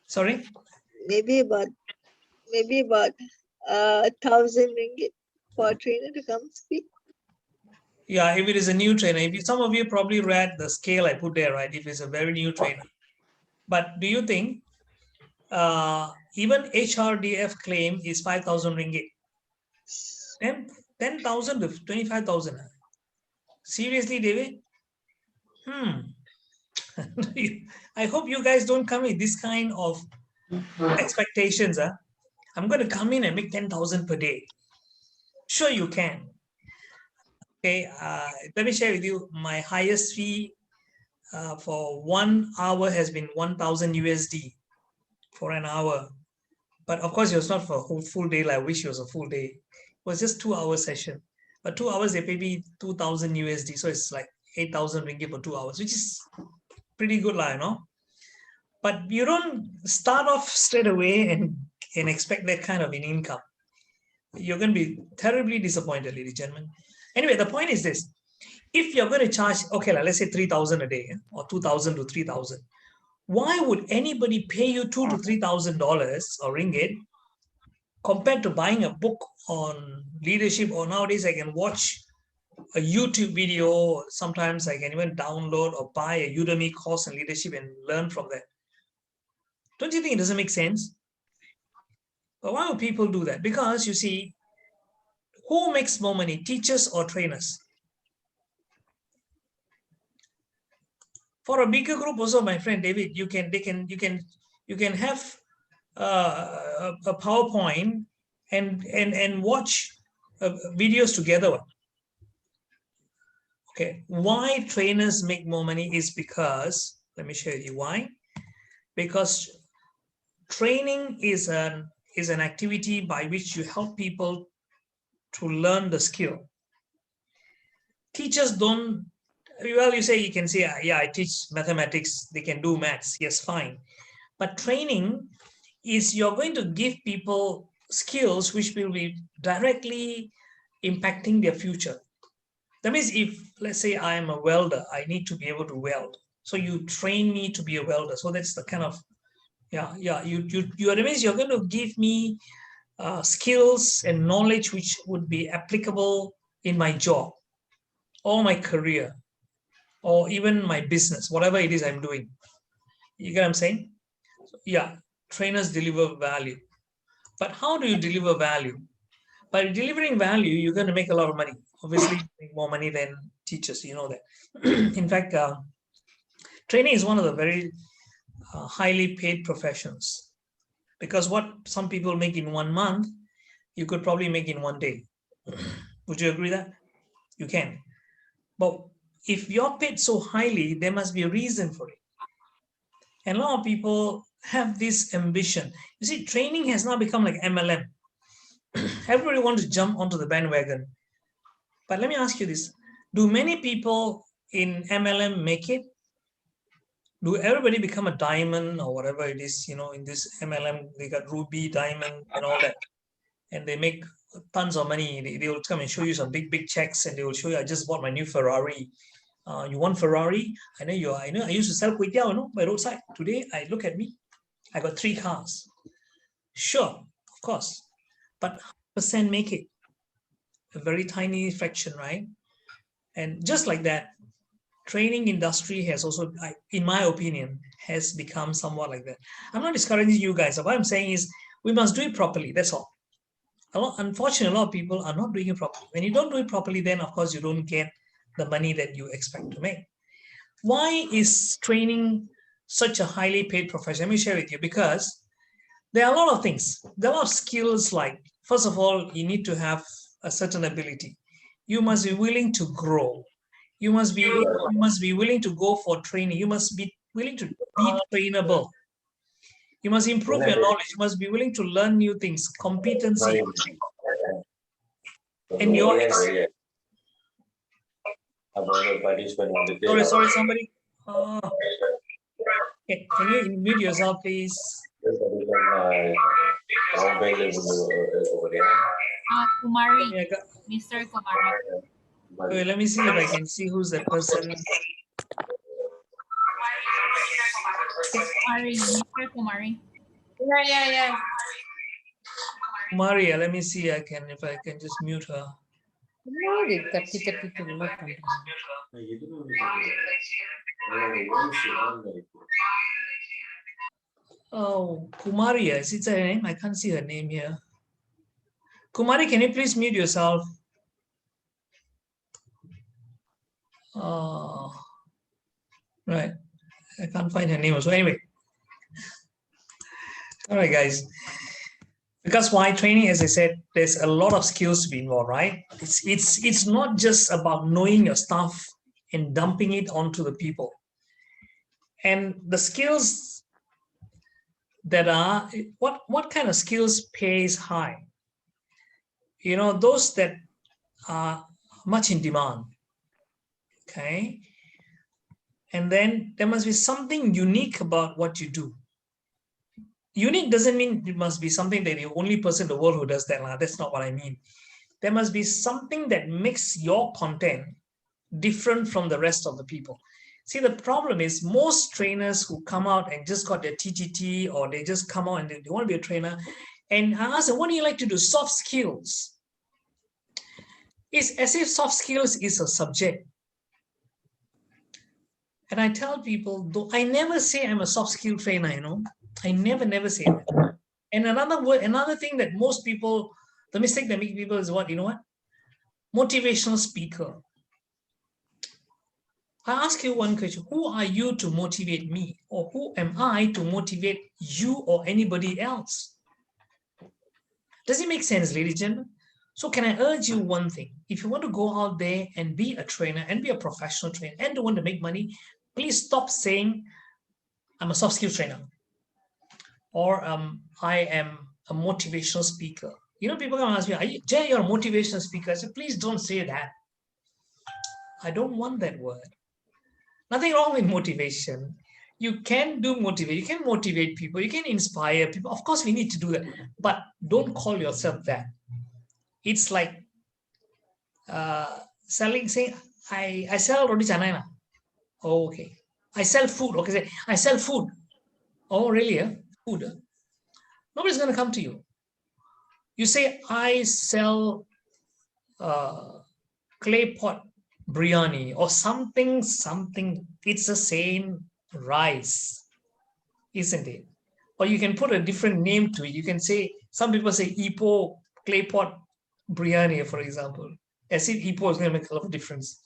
Sorry? Maybe about 1,000 ringgit for a trainer to come speak. Yeah, if it is a new trainer, some of you probably read the scale I put there, right? If it's a very new trainer. But do you think even HRDF claim is 5,000 ringgit? 10,000 to 25,000. Seriously, David? I hope you guys don't come with this kind of expectations. I'm going to come in and make 10,000 per day. Sure, you can. Okay, let me share with you my highest fee for 1 hour has been 1,000 USD for an hour. But of course, it was not for a whole full day. Like I wish it was a full day. It was just 2 hour session. But 2 hours, they pay me 2,000 USD. So it's like 8,000 ringgit for 2 hours, which is pretty good, you know. But you don't start off straight away and expect that kind of an income. You're going to be terribly disappointed, ladies and gentlemen. Anyway, the point is this. If you're going to charge, okay, let's say 3,000 a day or 2,000 to 3,000, why would anybody pay you $2,000 to $3,000 or ringgit compared to buying a book on leadership? Or nowadays I can watch a YouTube video. Sometimes I can even download or buy a Udemy course in leadership and learn from that. Don't you think it doesn't make sense? But why would people do that? Because you see, who makes more money, teachers or trainers? For a bigger group also, my friend David, you can have a PowerPoint and watch videos together. Okay, why trainers make more money is because, let me show you why. Because training is an activity by which you help people to learn the skill. Teachers don't, well, you say, you can say, yeah, I teach mathematics, they can do maths. Yes, fine. But training is you're going to give people skills which will be directly impacting their future. That means if, let's say, I am a welder, I need to be able to weld. So you train me to be a welder. So that's the kind of, that means you're going to give me skills and knowledge which would be applicable in my job or my career or even my business, whatever it is I'm doing. You get what I'm saying? Yeah, trainers deliver value. But how do you deliver value? By delivering value, you're going to make a lot of money. Obviously, make more money than teachers, you know that. In fact, training is one of the very highly paid professions, because what some people make in 1 month, you could probably make in 1 day. Would you agree that? You can. But if you're paid so highly, there must be a reason for it. And a lot of people have this ambition. You see, training has now become like MLM. Everybody wants to jump onto the bandwagon. But let me ask you this. Do many people in MLM make it? Do everybody become a diamond or whatever it is, you know, in this MLM, they got ruby, diamond and all that. And they make tons of money. They will come and show you some big checks and they will show you, I just bought my new Ferrari. You want Ferrari? I know I used to sell kway teow, you know, by roadside. Today, I look at me. I got 3 cars. Sure, of course. But percent make it? A very tiny fraction, right? And just like that, training industry has also, in my opinion, has become somewhat like that. I'm not discouraging you guys. What I'm saying is we must do it properly. That's all. Unfortunately, a lot of people are not doing it properly. When you don't do it properly, then of course you don't get the money that you expect to make. Why is training such a highly paid profession? Let me share with you, because there are a lot of things. There are a lot of skills. Like, first of all, you need to have a certain ability. You must be willing to grow. You must be willing to go for training. You must be willing to be trainable. You must improve your knowledge. You must be willing to learn new things, competency. And your sorry, somebody. Okay. Can you mute yourself, please? Kumari, Mr. Kumari. Okay, let me see if I can see who's that person. Kumari, Mr. Kumari. Yeah. Maria, let me see. If I can just mute her. Oh, Kumaria, is it her name? I can't see her name here. Kumari, can you please mute yourself? Right. I can't find her name. So anyway. All right, guys. Because why training, as I said, there's a lot of skills to be involved, right? It's not just about knowing your stuff and dumping it onto the people. And the skills that are, what kind of skills pays high? You know, those that are much in demand. Okay. And then there must be something unique about what you do. Unique doesn't mean it must be something that you're the only person in the world who does that. That's not what I mean. There must be something that makes your content different from the rest of the people. See, the problem is most trainers who come out and just got their TTT, or they just come out and they want to be a trainer, and I ask them, what do you like to do? Soft skills. It's as if soft skills is a subject. And I tell people, though I never say I'm a soft skill trainer, you know. I never say that. And another thing that most people, the mistake that make people is what, you know what? Motivational speaker. I ask you one question. Who are you to motivate me? Or who am I to motivate you or anybody else? Does it make sense, ladies and gentlemen? So can I urge you one thing? If you want to go out there and be a trainer and be a professional trainer and want to make money, please stop saying, I'm a soft skill trainer. Or I am a motivational speaker. You know, people come and ask me, Jay, you're a motivational speaker. I said, please don't say that. I don't want that word. Nothing wrong with motivation. You can do motivate. You can motivate people. You can inspire people. Of course, we need to do that. But don't call yourself that. It's like saying, I sell roti canai. Oh, okay. I sell food. Okay, say, I sell food. Oh, really? Yeah? Food. Nobody's going to come to you. You say, I sell clay pot biryani or something. It's the same rice, isn't it? Or you can put a different name to it. You can say, some people say Ipoh clay pot biryani, for example, as if Ipoh is going to make a lot of difference.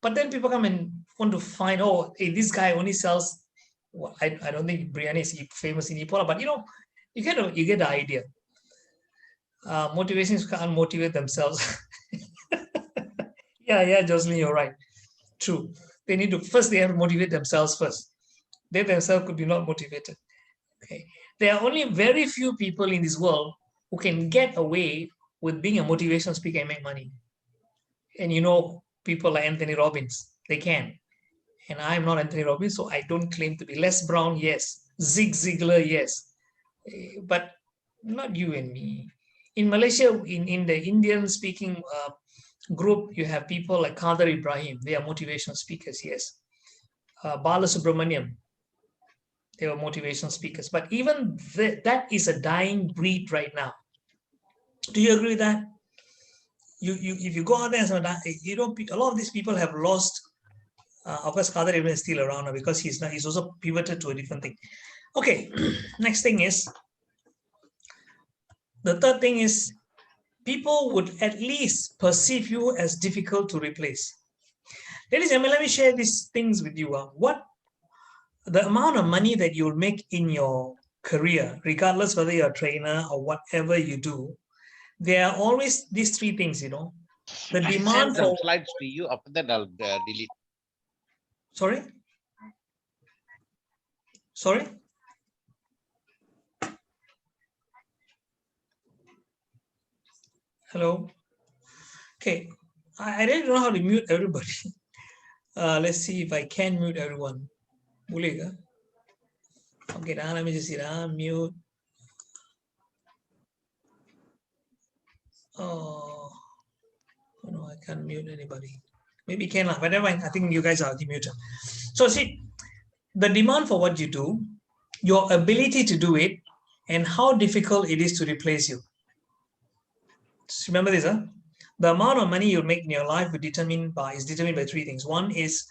But then people come and want to find, oh, hey, this guy only sells, well, I don't think biryani is famous in Ipoh, but you know, you get the idea. Motivations can't motivate themselves. Yeah, Jocelyn, you're right. True. They have to motivate themselves first. They themselves could be not motivated. Okay. There are only very few people in this world who can get away with being a motivational speaker and make money. And you know, people like Anthony Robbins, they can. And I'm not Anthony Robbins, so I don't claim to be. Les Brown, yes. Zig Ziglar, yes. But not you and me. In Malaysia, in the Indian-speaking group, you have people like Kader Ibrahim. They are motivational speakers, yes. Bala Subramaniam, they were motivational speakers. But even that is a dying breed right now. Do you agree with that? If you go out there, you know, a lot of these people have lost. Of course, Kader Ibrahim is still around because he's also pivoted to a different thing. Okay, next thing is, the third thing is, people would at least perceive you as difficult to replace. Ladies and gentlemen, let me share these things with you. What the amount of money that you'll make in your career, regardless whether you're a trainer or whatever you do, there are always these three things, you know. The demand send some for slides to you. After that, I'll delete. Sorry? Hello? Okay. I didn't know how to mute everybody. Let's see if I can mute everyone. Boleh ke? Okay, now let me just see. Mute. Oh, no, I can't mute anybody. Maybe can, but never mind. I think you guys are demuted. So see, the demand for what you do, your ability to do it, and how difficult it is to replace you. Just remember this, huh? The amount of money you make in your life is determined by three things. One is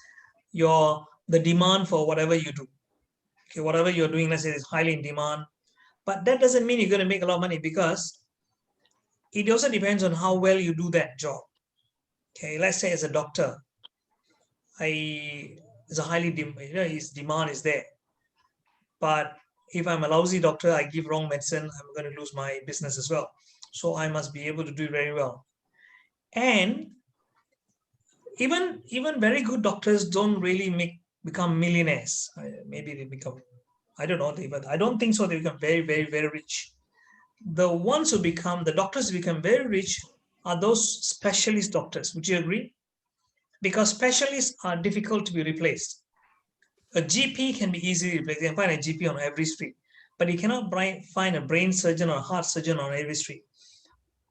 the demand for whatever you do. Okay, whatever you're doing, let's say, is highly in demand. But that doesn't mean you're going to make a lot of money, because it also depends on how well you do that job. Okay, let's say as a doctor, it's a highly his demand is there. But if I'm a lousy doctor, I give wrong medicine, I'm going to lose my business as well. So I must be able to do very well. And even very good doctors don't really become millionaires. Maybe they become, I don't know, but I don't think so. They become very, very, very rich. The doctors who become very rich are those specialist doctors. Would you agree? Because specialists are difficult to be replaced. A GP can be easily replaced. You can find a GP on every street, but you cannot find a brain surgeon or a heart surgeon on every street.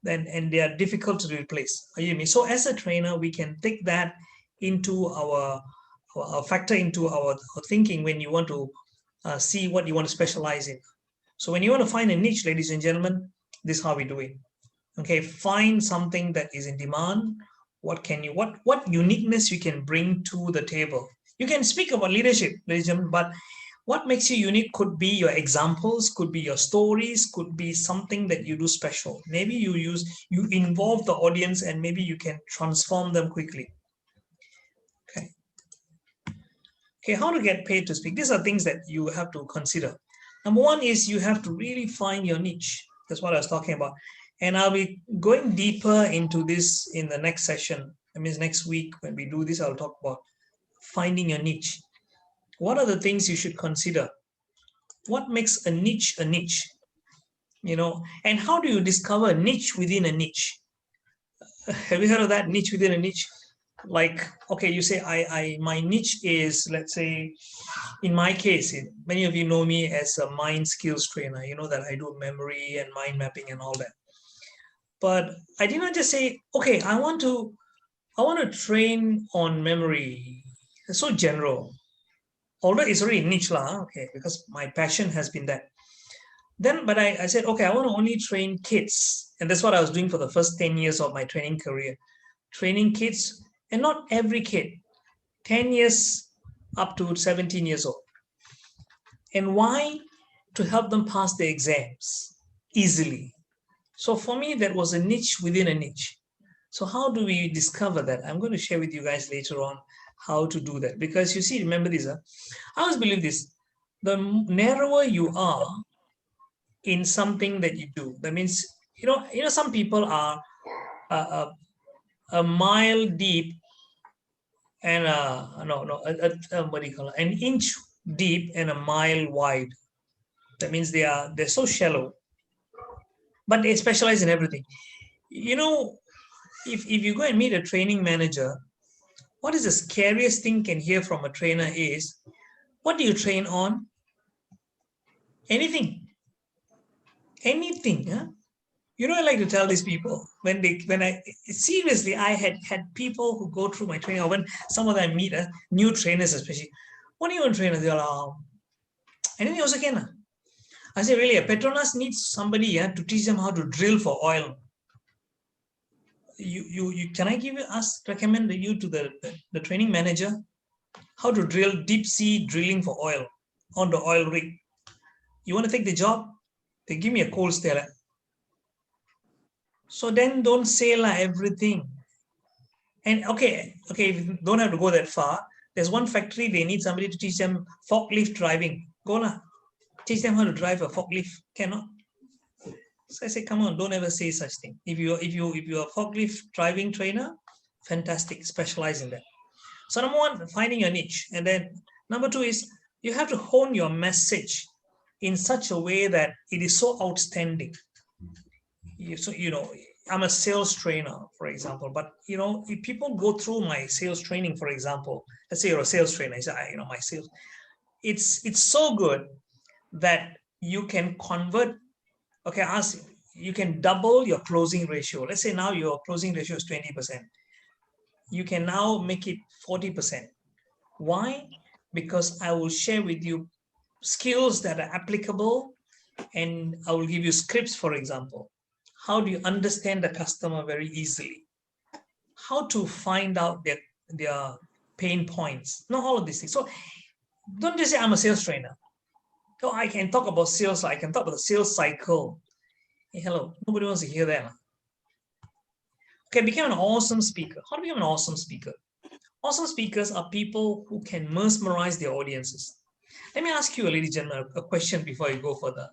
And they are difficult to replace. Are you with me? So as a trainer, we can take that into our factor into our thinking when you want to see what you want to specialize in. So when you want to find a niche, ladies and gentlemen, this is how we do it. Okay, find something that is in demand. What uniqueness you can bring to the table. You can speak about leadership, ladies and gentlemen, but what makes you unique could be your examples, could be your stories, could be something that you do special. Maybe you involve the audience, and maybe you can transform them quickly. Okay, how to get paid to speak? These are things that you have to consider. Number one is you have to really find your niche. That's what I was talking about. And I'll be going deeper into this in the next session. That means next week when we do this, I'll talk about finding your niche. What are the things you should consider? What makes a niche a niche? And how do you discover a niche within a niche? Have you heard of that, niche within a niche? Like, okay, you say my niche is, let's say, in my case, many of you know me as a mind skills trainer. You know that I do memory and mind mapping and all that. But I did not just say, okay, I want to train on memory. It's so general. Although it's already niche lah, okay, because my passion has been that. But I said, okay, I want to only train kids. And that's what I was doing for the first 10 years of my training career. Training kids, and not every kid, 10 years up to 17 years old. And why? To help them pass their exams easily. So for me, that was a niche within a niche. So how do we discover that? I'm going to share with you guys later on how to do that. Because you see, remember this, I always believe this, the narrower you are in something that you do, that means, some people are a mile deep and what do you call it? An inch deep and a mile wide. That means they're so shallow, but they specialize in everything. If you go and meet a training manager, what is the scariest thing you can hear from a trainer is, what do you train on? Anything. Huh? I like to tell these people seriously, I had people who go through my training, or when some of them meet new trainers, especially, what do you want to train? They're like, anything else again. I say, really, Petronas needs somebody to teach them how to drill for oil. Can I recommend you to the training manager how to drill deep sea drilling for oil on the oil rig? You want to take the job? They give me a cold stare. So then don't say everything. And okay, you don't have to go that far. There's one factory, they need somebody to teach them forklift driving. Go lah. Teach them how to drive a forklift. Cannot. So I say, come on, don't ever say such thing. If you're a forklift driving trainer, fantastic, specialize in that. So number one, finding your niche. And then number two is you have to hone your message in such a way that it is so outstanding. I'm a sales trainer, for example, but if people go through my sales training, for example, let's say you're a sales trainer, my sales, it's so good that you can convert. Okay, you can double your closing ratio. Let's say now your closing ratio is 20%. You can now make it 40%. Why? because I will share with you skills that are applicable, and I will give you scripts, for example. How do you understand the customer very easily? How to find out their pain points? Not all of these things. So don't just say I'm a sales trainer. Oh, I can talk about sales. I can talk about the sales cycle. Hey, hello, nobody wants to hear that. Okay, become an awesome speaker. How to become an awesome speaker? Awesome speakers are people who can mesmerize their audiences. Let me ask you, ladies and gentlemen, a question before you go further.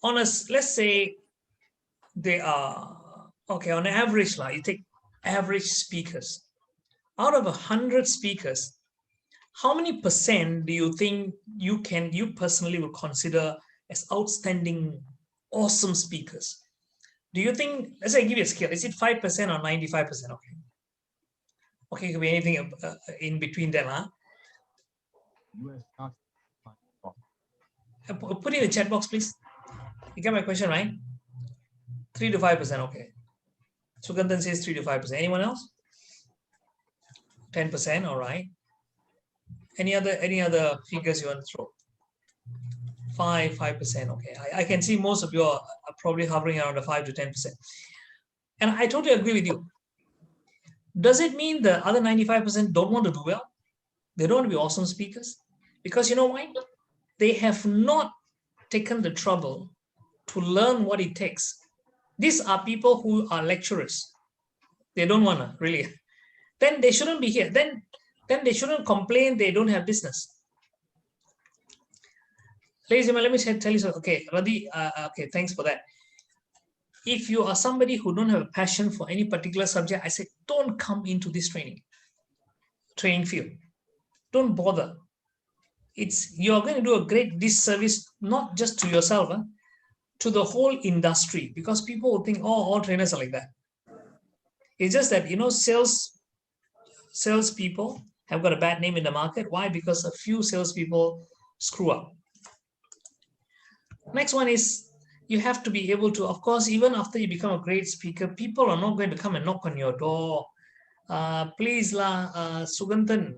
Let's say they are, okay, on average, you take average speakers. Out of 100 speakers, how many percent do you think you personally would consider as outstanding, awesome speakers? Do you think, let's say I give you a scale, is it 5% or 95%? Okay. Okay, it could be anything in between that. Put in the chat box, please. You get my question, right? 3 to 5%, okay. Sugandhan says 3 to 5%. Anyone else? 10%, all right. Any other figures you want to throw? 5%, okay. I can see most of you are probably hovering around the 5 to 10%. And I totally agree with you. Does it mean the other 95% don't want to do well? They don't want to be awesome speakers? Because you know why? They have not taken the trouble to learn what it takes. These are people who are lecturers. They don't want to, really. Then they shouldn't be here. Then they shouldn't complain they don't have business. Ladies and gentlemen, let me tell you something. Okay, Radhi, okay, thanks for that. If you are somebody who don't have a passion for any particular subject, I say, don't come into this training field. Don't bother. You're going to do a great disservice, not just to yourself, to the whole industry, because people will think, oh, all trainers are like that. It's just that, sales people have got a bad name in the market. Why? Because a few salespeople screw up. Next one is, you have to be able to, of course, even after you become a great speaker, people are not going to come and knock on your door. Please, Sugandhan,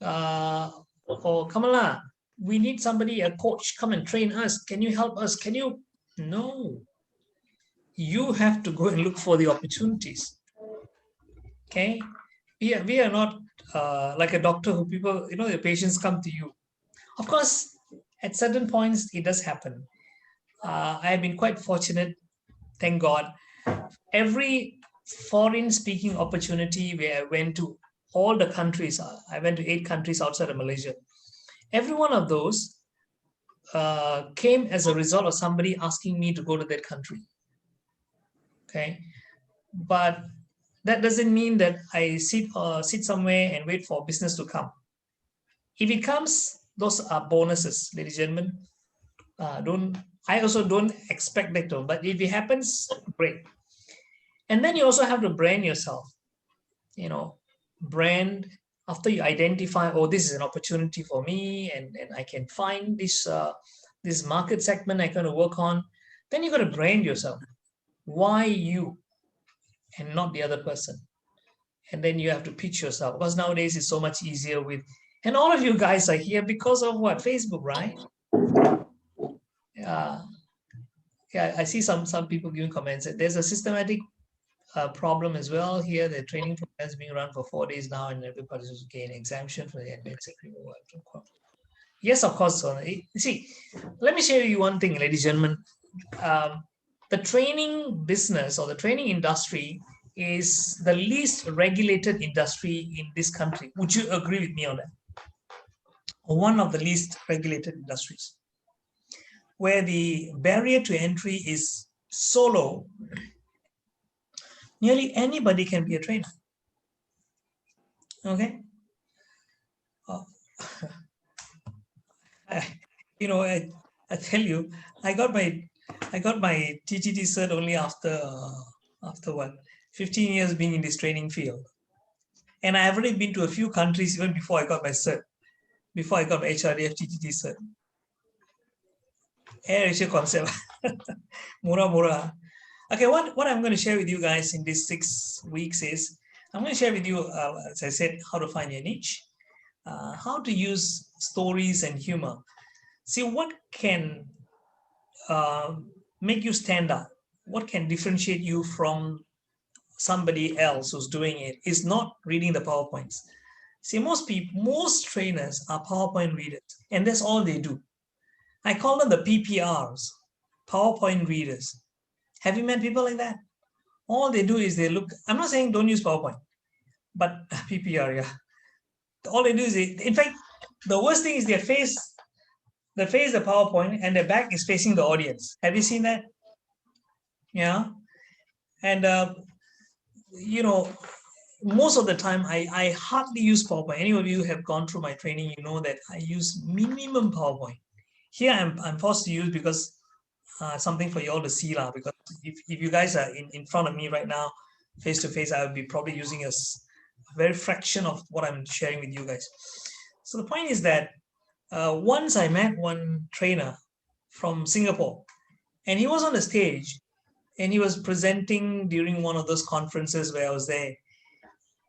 or Kamala, we need somebody, a coach, come and train us. Can you help us? No. You have to go and look for the opportunities. Okay? We are not like a doctor who people, the patients come to you. Of course, at certain points, it does happen. I have been quite fortunate, thank God. Every foreign speaking opportunity where I went to all the countries, I went to 8 countries outside of Malaysia. Every one of those came as a result of somebody asking me to go to that country. Okay, but that doesn't mean that I sit somewhere and wait for business to come. If it comes, those are bonuses, ladies and gentlemen. I also don't expect that to, but if it happens, great. And then you also have to brand yourself. Brand after you identify, oh, this is an opportunity for me, and I can find this market segment I'm going to work on. Then you got to brand yourself. Why you and not the other person? And then you have to pitch yourself, because nowadays it's so much easier and all of you guys are here because of what? Facebook, right? Yeah, I see some people giving comments. There's a systematic problem as well here. The training program is being run for 4 days now, and everybody's just gain exemption for the advanced agreement. Yes, of course. See, let me share you one thing, ladies and gentlemen. The training business or the training industry is the least regulated industry in this country. Would you agree with me on that? Or one of the least regulated industries, where the barrier to entry is so low, nearly anybody can be a trainer. Okay. I tell you, I got my TTT cert only after what, 15 years being in this training field, and I have already been to a few countries even before I got my cert, before I got my HRDF TTT cert. Air Asia concept, murah. Okay, what I'm going to share with you guys in these 6 weeks is, I'm going to share with you, as I said, how to find your niche. how to use stories and humor. See, what can make you stand out? What can differentiate you from somebody else who's doing it is not reading the PowerPoints. See, most trainers are PowerPoint readers, and that's all they do. I call them the PPRs, PowerPoint readers. Have you met people like that? All they do is they look. I'm not saying don't use PowerPoint, but PPR, yeah. All they do is in fact, the worst thing is their face. They face the PowerPoint and their back is facing the audience. Have you seen that? Yeah. And you know, most of the time I hardly use PowerPoint. Any of you have gone through my training, you know that I use minimum PowerPoint. Here I'm forced to use because something for you all to see lah. Because if you guys are in front of me right now, face to face, I would be probably using a very fraction of what I'm sharing with you guys. So the point is that once I met one trainer from Singapore, and he was on the stage, and he was presenting during one of those conferences where I was there.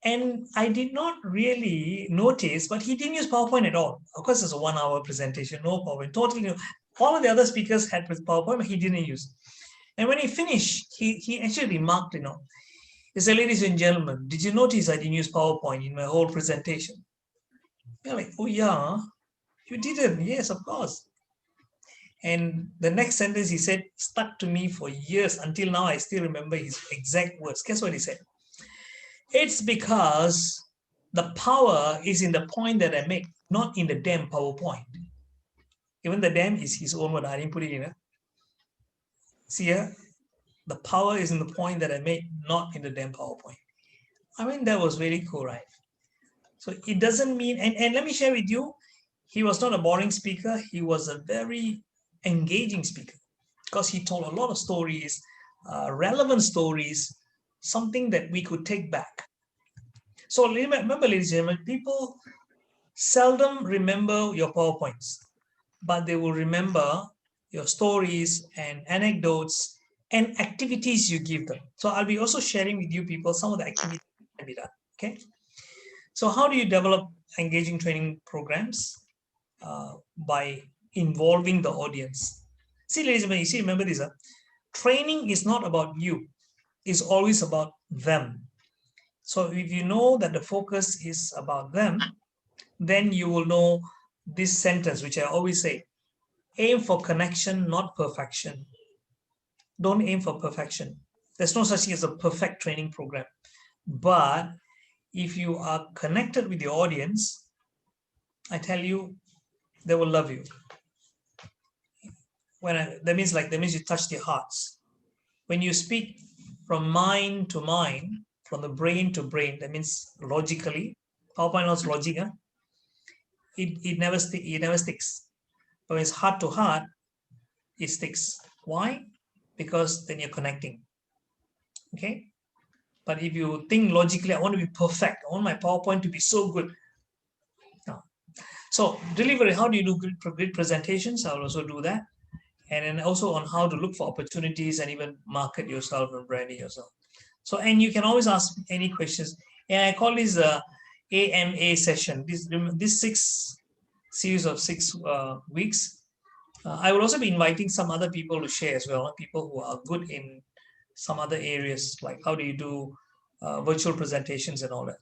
And I did not really notice, but he didn't use PowerPoint at all. Of course, it's a 1 hour presentation, no PowerPoint, totally new. All of the other speakers had with PowerPoint, but he didn't use. And when he finished, he actually remarked, he said, ladies and gentlemen, did you notice I didn't use PowerPoint in my whole presentation? You're like, oh yeah, you didn't. Yes, of course. And the next sentence he said stuck to me for years. Until now, I still remember his exact words. Guess what he said? It's because the power is in the point that I make, not in the damn PowerPoint. Even the damn is his own word. I didn't put it in. See here? The power is in the point that I make, not in the damn PowerPoint. I mean, that was very cool, right? So it doesn't mean, and let me share with you, he was not a boring speaker. He was a very engaging speaker because he told a lot of stories, relevant stories, something that we could take back. So remember, ladies and gentlemen, people seldom remember your PowerPoints, but they will remember your stories and anecdotes and activities you give them. So I'll be also sharing with you people some of the activities that can be done. Okay. So how do you develop engaging training programs? By involving the audience. See, ladies and gentlemen, remember this. Training is not about you. It's always about them. So if you know that the focus is about them, then you will know this sentence, which I always say, aim for connection, not perfection. Don't aim for perfection. There's no such thing as a perfect training program. But if you are connected with the audience, I tell you, they will love you. That means you touch their hearts. When you speak from mind to mind, from the brain to brain, that means logically. PowerPoint knows logic. It never sticks. But when it's heart to heart, it sticks. Why? Because then you're connecting. Okay. But if you think logically, I want to be perfect. I want my PowerPoint to be so good. No. So delivery, how do you do great presentations? I'll also do that. And then also on how to look for opportunities and even market yourself and branding yourself. So, and you can always ask any questions. And I call this a AMA session. This series of 6 weeks. I will also be inviting some other people to share as well. People who are good in some other areas, like how do you do virtual presentations and all that.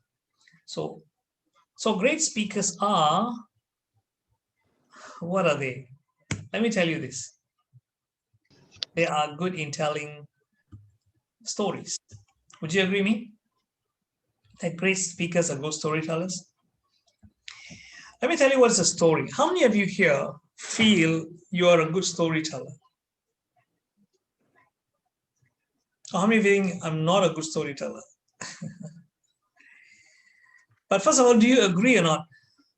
So great speakers are, what are they? Let me tell you this. They are good in telling stories. Would you agree with me? That great speakers are good storytellers? Let me tell you what's a story. How many of you here feel you are a good storyteller? Or how many of you think I'm not a good storyteller? But first of all, do you agree or not?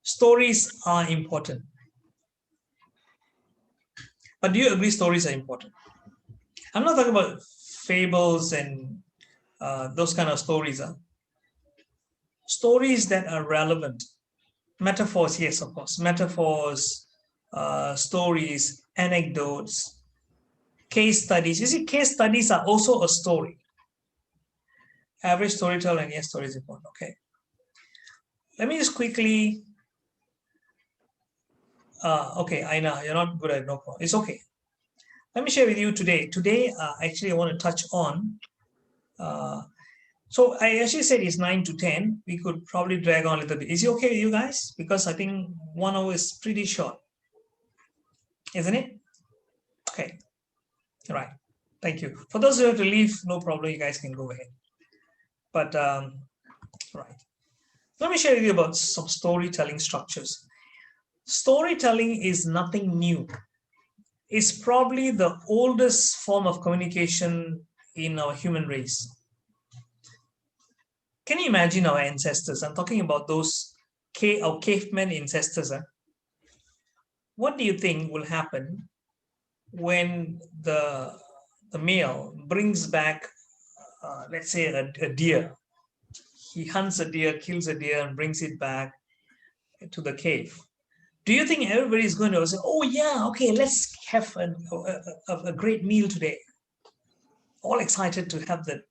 Stories are important. But do you agree stories are important? I'm not talking about fables and those kind of stories. Stories that are relevant. Metaphors, yes, of course. Metaphors, stories, anecdotes, case studies. You see, case studies are also a story. Average storyteller and yes, story is important. Okay. Let me just quickly Okay, I know you're not good at no problem. It's okay. Let me share with you today. Today, actually, I want to touch on. So I actually said it's 9 to 10. We could probably drag on a little bit. Is it okay with you guys? Because I think 1 hour is pretty short, isn't it? Okay. All right. Thank you. For those who have to leave, no problem. You guys can go ahead. But right. Let me share with you about some storytelling structures. Storytelling is nothing new. It's probably the oldest form of communication in our human race. Can you imagine our ancestors? I'm talking about those our caveman ancestors. What do you think will happen when the male brings back, let's say, a deer? He hunts a deer, kills a deer, and brings it back to the cave. Do you think everybody is going to say, "Oh yeah, okay, let's have a great meal today"? All excited to have the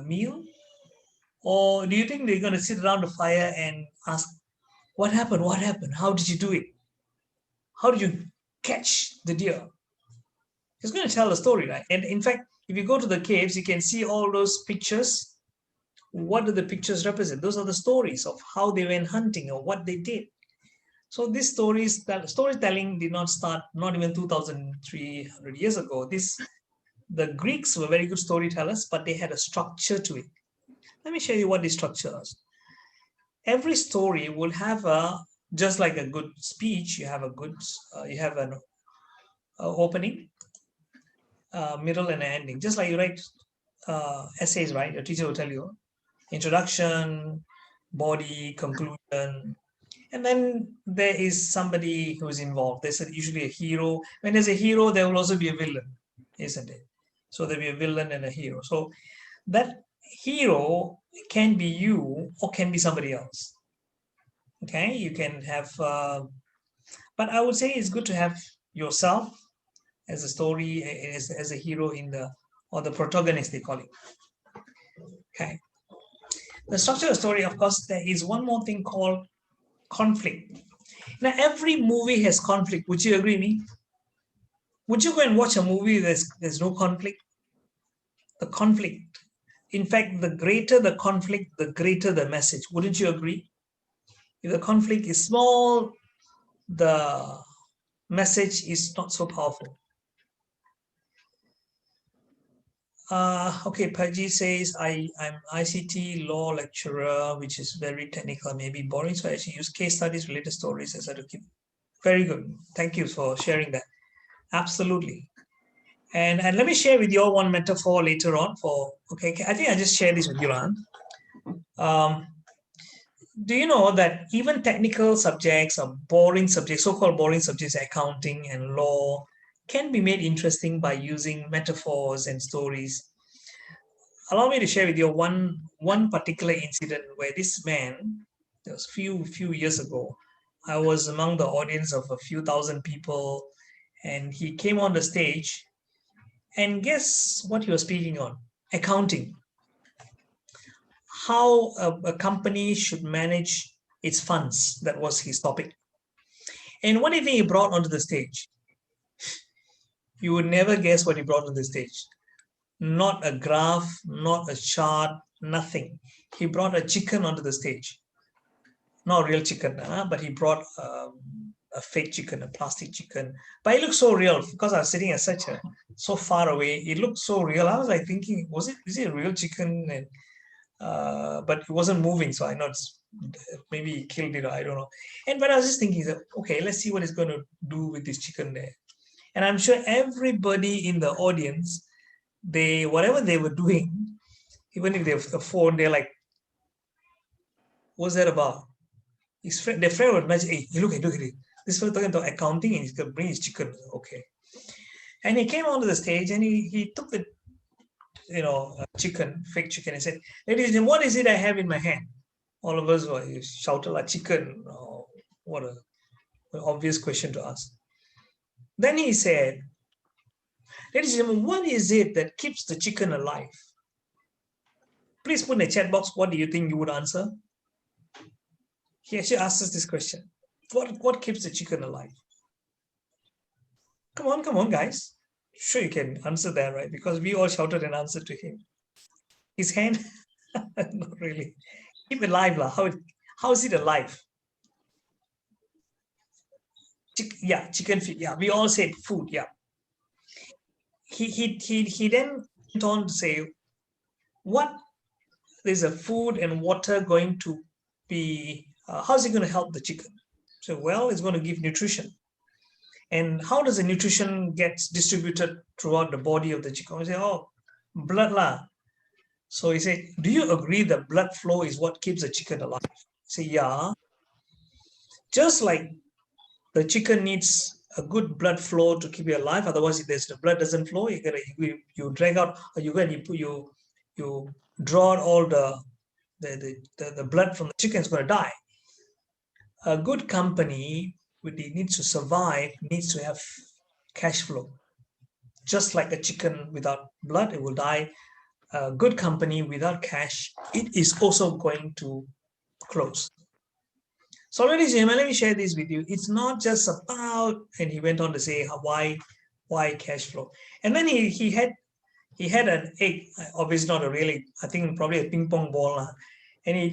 meal, or do you think they're going to sit around the fire and ask, "What happened? What happened? How did you do it? How did you catch the deer?" He's going to tell a story, right? And in fact, if you go to the caves, you can see all those pictures. What do the pictures represent? Those are the stories of how they went hunting or what they did. So these stories, that storytelling did not start not even 2,300 years ago. The Greeks were very good storytellers, but they had a structure to it. Let me show you what the structure is. Every story will have just like a good speech, you have an opening, middle, and an ending. Just like you write essays, right? Your teacher will tell you introduction, body, conclusion, and then there is somebody who's involved. There's usually a hero. When there's a hero, there will also be a villain, isn't it? So there'll be a villain and a hero. So that hero can be you or can be somebody else. Okay, you can have, but I would say it's good to have yourself as a story, as a hero or the protagonist, they call it. Okay. The structure of the story, of course, there is one more thing called conflict. Now, every movie has conflict. Would you agree with me? Would you go and watch a movie there's no conflict? The conflict. In fact, the greater the conflict, the greater the message. Wouldn't you agree? If the conflict is small, the message is not so powerful. Okay, Paji says, I'm ICT law lecturer, which is very technical, maybe boring. So I actually use case studies, related stories as I to keep. Very good. Thank you for sharing that. Absolutely. And let me share with you all one metaphor later on okay, I think I just share this with you, Ran. Do you know that even technical subjects or boring subjects, so-called boring subjects, accounting and law, can be made interesting by using metaphors and stories? Allow me to share with you one particular incident where this man, it was few years ago, I was among the audience of a few thousand people, and he came on the stage, and guess what he was speaking on? Accounting. How a company should manage its funds. That was his topic. And what do you think he brought onto the stage? You would never guess what he brought on the stage. Not a graph, not a chart, nothing. He brought a chicken onto the stage. Not a real chicken, but he brought a fake chicken, a plastic chicken. But it looked so real because I was sitting at so far away. It looked so real. I was like thinking, is it a real chicken? And but it wasn't moving, so I know maybe he killed it, or I don't know. But I was just thinking that, okay, let's see what he's going to do with this chicken there. And I'm sure everybody in the audience, whatever they were doing, even if they have a phone, they're like, what's that about? Their friend would imagine, hey, look at it. This fellow talking about accounting and he's going to bring his chicken. Okay. And he came onto the stage and he took the chicken, fake chicken, and said, ladies and gentlemen, what is it I have in my hand? All of us were shouted like chicken. Oh, what an obvious question to ask. Then he said, ladies and gentlemen, what is it that keeps the chicken alive? Please put in the chat box, what do you think you would answer? He actually asked us this question. What keeps the chicken alive? Come on, guys. Sure, you can answer that, right? Because we all shouted an answer to him. His hand, not really. Keep it alive, lah. How is it alive? Yeah, chicken feed. Yeah, we all said food. Yeah. He then went on to say, what is a food and water going to be? How's it going to help the chicken? So, well, it's going to give nutrition. And how does the nutrition get distributed throughout the body of the chicken? I say, oh, blood lah. So he said, do you agree that blood flow is what keeps the chicken alive? I say, yeah. Just like the chicken needs a good blood flow to keep it alive. Otherwise, if the blood doesn't flow, you drag out, or you draw out all the blood from the chicken is going to die. A good company, when it needs to survive, needs to have cash flow. Just like a chicken without blood, it will die. A good company without cash, it is also going to close. So, ladies and gentlemen, let me share this with you. It's not just about, and he went on to say why cash flow. And then he had an egg, obviously not a real egg, I think probably a ping pong ball, and he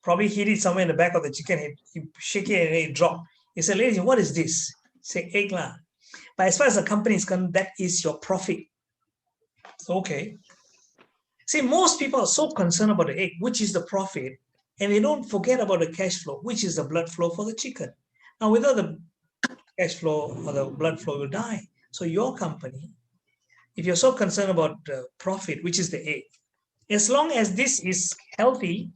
probably hit it somewhere in the back of the chicken. He shake it and it dropped. He said, ladies, what is this? Say egg lah. But as far as the company is concerned, that is your profit. Okay. See, most people are so concerned about the egg, which is the profit, and they don't forget about the cash flow, which is the blood flow for the chicken. Now, without the cash flow or the blood flow, will die. So your company, if you're so concerned about the profit, which is the egg, as long as this is healthy,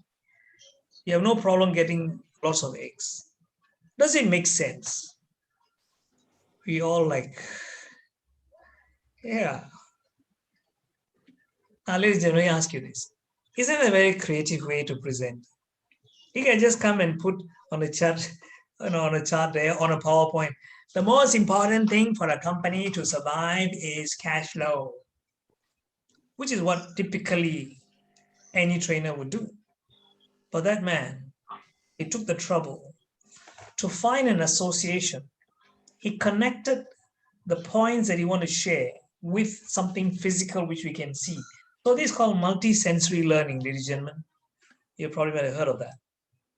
you have no problem getting lots of eggs. Does it make sense? We all yeah. Now, ladies and gentlemen, let me ask you this. Isn't it a very creative way to present? You can just come and put on a chart, on a chart there, on a PowerPoint. The most important thing for a company to survive is cash flow, which is what typically any trainer would do. But that man, he took the trouble to find an association. He connected the points that he wanted to share with something physical which we can see. So this is called multi-sensory learning, ladies and gentlemen. You probably might have heard of that,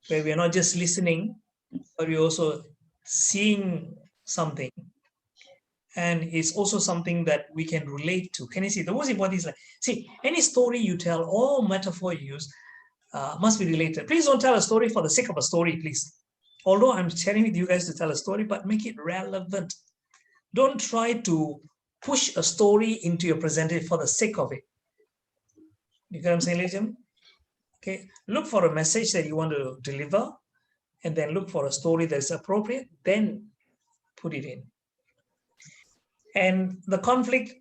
where we are not just listening, but we're also seeing something. And it's also something that we can relate to. Can you see? The most important is see, any story you tell or metaphor you use must be related. Please don't tell a story for the sake of a story, please. Although I'm sharing with you guys to tell a story, but make it relevant. Don't try to push a story into your presentation for the sake of it. You get what I'm saying, ladies and gentlemen? Okay, look for a message that you want to deliver, and then look for a story that's appropriate, then put it in. And the conflict,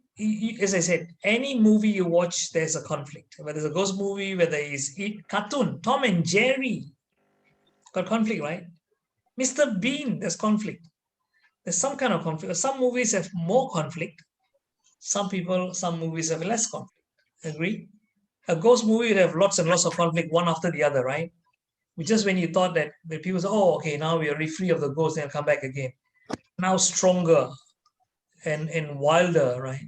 as I said, any movie you watch, there's a conflict. Whether it's a ghost movie, whether it's cartoon, Tom and Jerry, got conflict, right? Mr. Bean, there's conflict. There's some kind of conflict. Some movies have more conflict. Some movies have less conflict. Agree? A ghost movie would have lots and lots of conflict, one after the other, right? Just when you thought that people say, oh, okay, now we are free of the ghost, they'll come back again. Now stronger and wilder, right?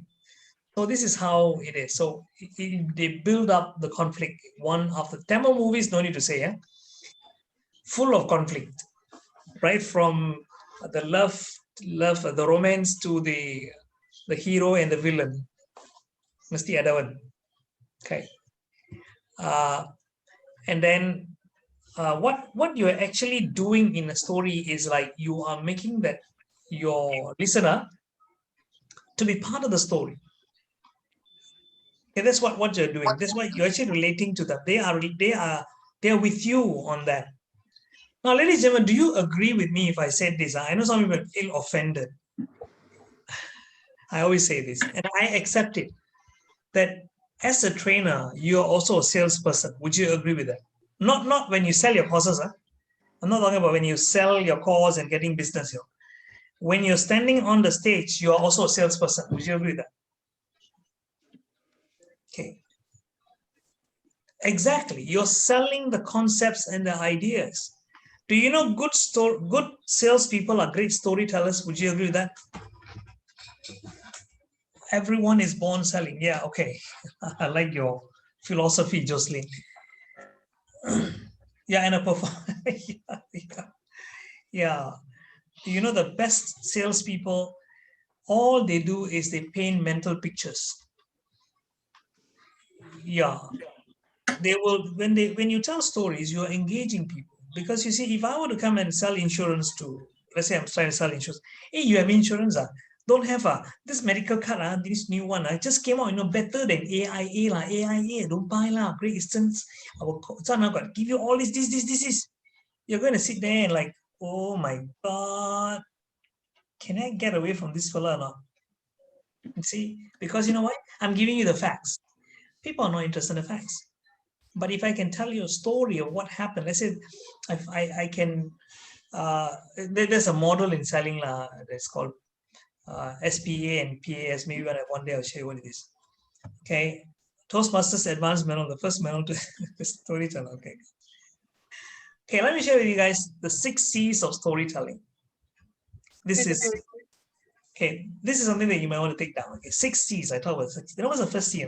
So this is how it is. So they build up the conflict one after. Tamil movies, no need to say, full of conflict, right? From the love, the romance to the hero and the villain. Mesti ada one. Okay. And then what you're actually doing in a story is you are making that your listener to be part of the story. Okay, that's what you're doing. That's why you're actually relating to them. They are with you on that. Now, ladies and gentlemen, do you agree with me if I said this? I know some people feel offended. I always say this, and I accept it, that as a trainer, you're also a salesperson. Would you agree with that? Not when you sell your courses. I'm not talking about when you sell your course and getting business here. When you're standing on the stage, you're also a salesperson. Would you agree with that? Okay. Exactly. You're selling the concepts and the ideas. Do you know good salespeople are great storytellers? Would you agree with that? everyone is born selling. Yeah, okay. I like your philosophy, Jocelyn. Yeah, and a yeah. You know, the best salespeople, all they do is they paint mental pictures. Yeah. They will, when you tell stories, you're engaging people. Because you see, if I were to come and sell insurance to, let's say I'm trying to sell insurance. Hey, you have insurance? Don't have this medical card, this new one, just came out, better than AIA AIA, don't buy Great Eastern, our son got give you all this is. You're going to sit there and like, oh my God, can I get away from this fella or not? You see, because you know what? I'm giving you the facts. People are not interested in the facts. But if I can tell you a story of what happened, let's say I can, there's a model in selling that's called SPA and PAS. Maybe one day I'll show you what it is. Okay. Toastmasters Advanced Manual, the first manual to storytelling. Okay. Okay, let me share with you guys the 6 C's of storytelling. This is something that you might want to take down. Okay, 6 C's. I talk about 6. You know what's the first C?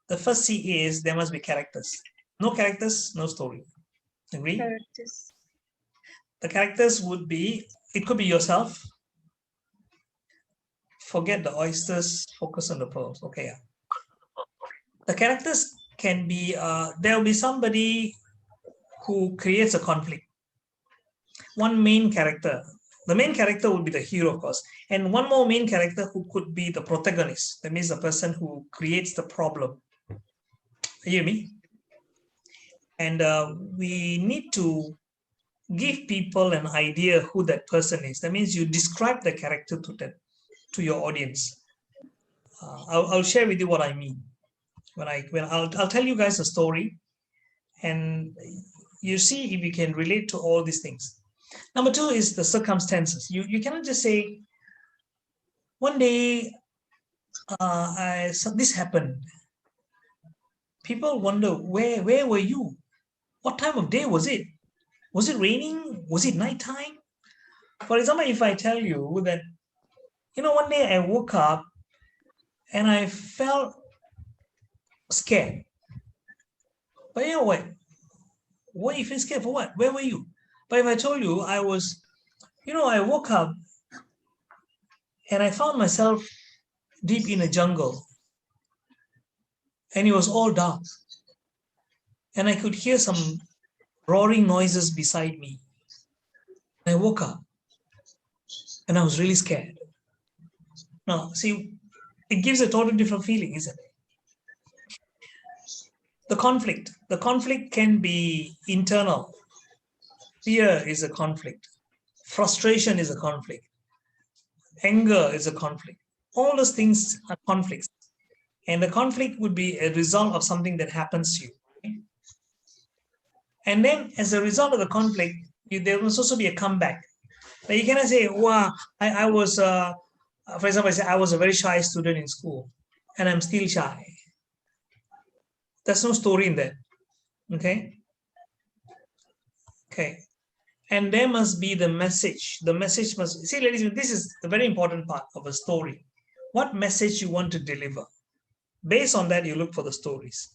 The first C is there must be characters. No characters, no story. Agree? Characters. The characters would be, it could be yourself. Forget the oysters, focus on the pearls. Okay, yeah. The characters can be, there will be somebody who creates a conflict. One main character. The main character would be the hero, of course. And one more main character who could be the protagonist. That means the person who creates the problem. You hear me? And we need to give people an idea who that person is. That means you describe the character to your audience. I'll share with you what I mean. I'll tell you guys a story, and you see if you can relate to all these things. Number 2 is the circumstances. You cannot just say, one day this happened. People wonder, where were you? What time of day was it? Was it raining? Was it nighttime? For example, if I tell you that, one day I woke up and I felt scared. But you know what? What you feel scared for what? Where were you? But if I told you I was, I woke up and I found myself deep in a jungle and it was all dark. And I could hear some roaring noises beside me. I woke up and I was really scared. Now, see, it gives a totally different feeling, isn't it? The conflict can be internal. Fear is a conflict. Frustration is a conflict. Anger is a conflict. All those things are conflicts. And the conflict would be a result of something that happens to you. Okay? And then as a result of the conflict, there must also be a comeback. Now you cannot say, wow, I was, for example, I say I was a very shy student in school and I'm still shy. There's no story in that. Okay. Okay. And there must be the message. The message must, see, ladies, this is the very important part of a story. What message you want to deliver. Based on that, you look for the stories.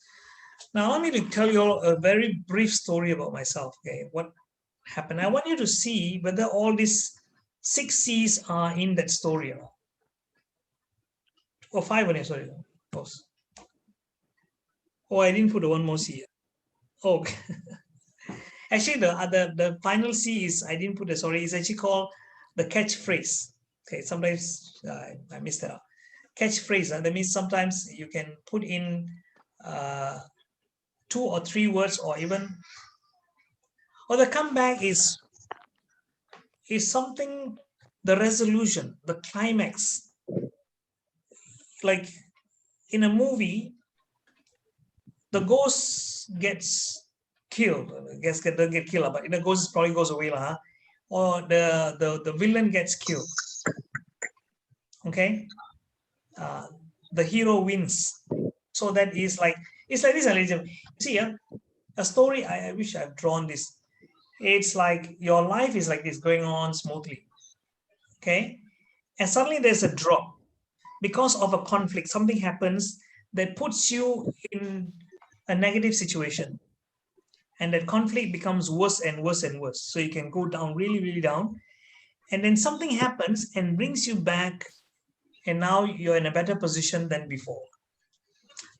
Now, let me tell you all a very brief story about myself. Okay, what happened? I want you to see whether all these 6 C's are in that story or not. Or 5 only, sorry. Oh, I didn't put the one more C. Oh, okay. Actually, the final C is, I didn't put the, sorry, it's actually called the catchphrase. Okay, sometimes I missed that out. Catchphrase, that means sometimes you can put in 2 or 3 words, or even, or the comeback is something, the resolution, the climax. Like in a movie, the ghost gets killed. I guess doesn't get killed, but the ghost probably goes away, or the villain gets killed. Okay, the hero wins. So that is like, it's like this. You see, a story. I wish I've drawn this. It's like your life is like this, going on smoothly. Okay, and suddenly there's a drop. because of a conflict, something happens that puts you in a negative situation. And that conflict becomes worse and worse and worse. So you can go down, really, really down. And then something happens and brings you back. And now you're in a better position than before.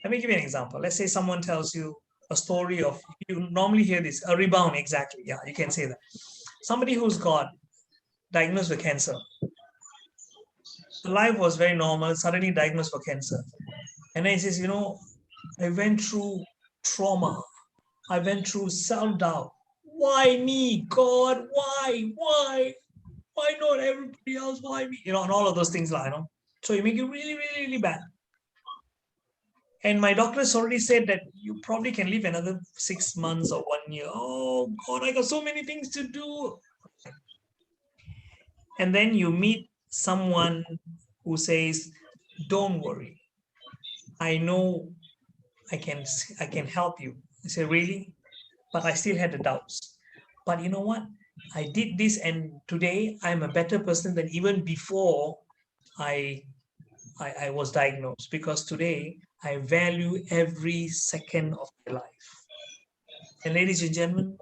Let me give you an example. Let's say someone tells you a story of, you normally hear this, a rebound, exactly. Yeah, you can say that. Somebody who's got diagnosed with cancer. Life was very normal, suddenly diagnosed for cancer. And then he says, I went through trauma. I went through self-doubt. Why me, God? Why? Why not everybody else? Why me? And all of those things, So you make it really, really, really bad. And my doctors already said that you probably can live another 6 months or 1 year. Oh God, I got so many things to do. And then you meet someone who says, don't worry. I know I can help you. I say, really? But I still had the doubts. But you know what? I did this, and today I'm a better person than even before I was diagnosed, because today I value every second of my life. And ladies and gentlemen,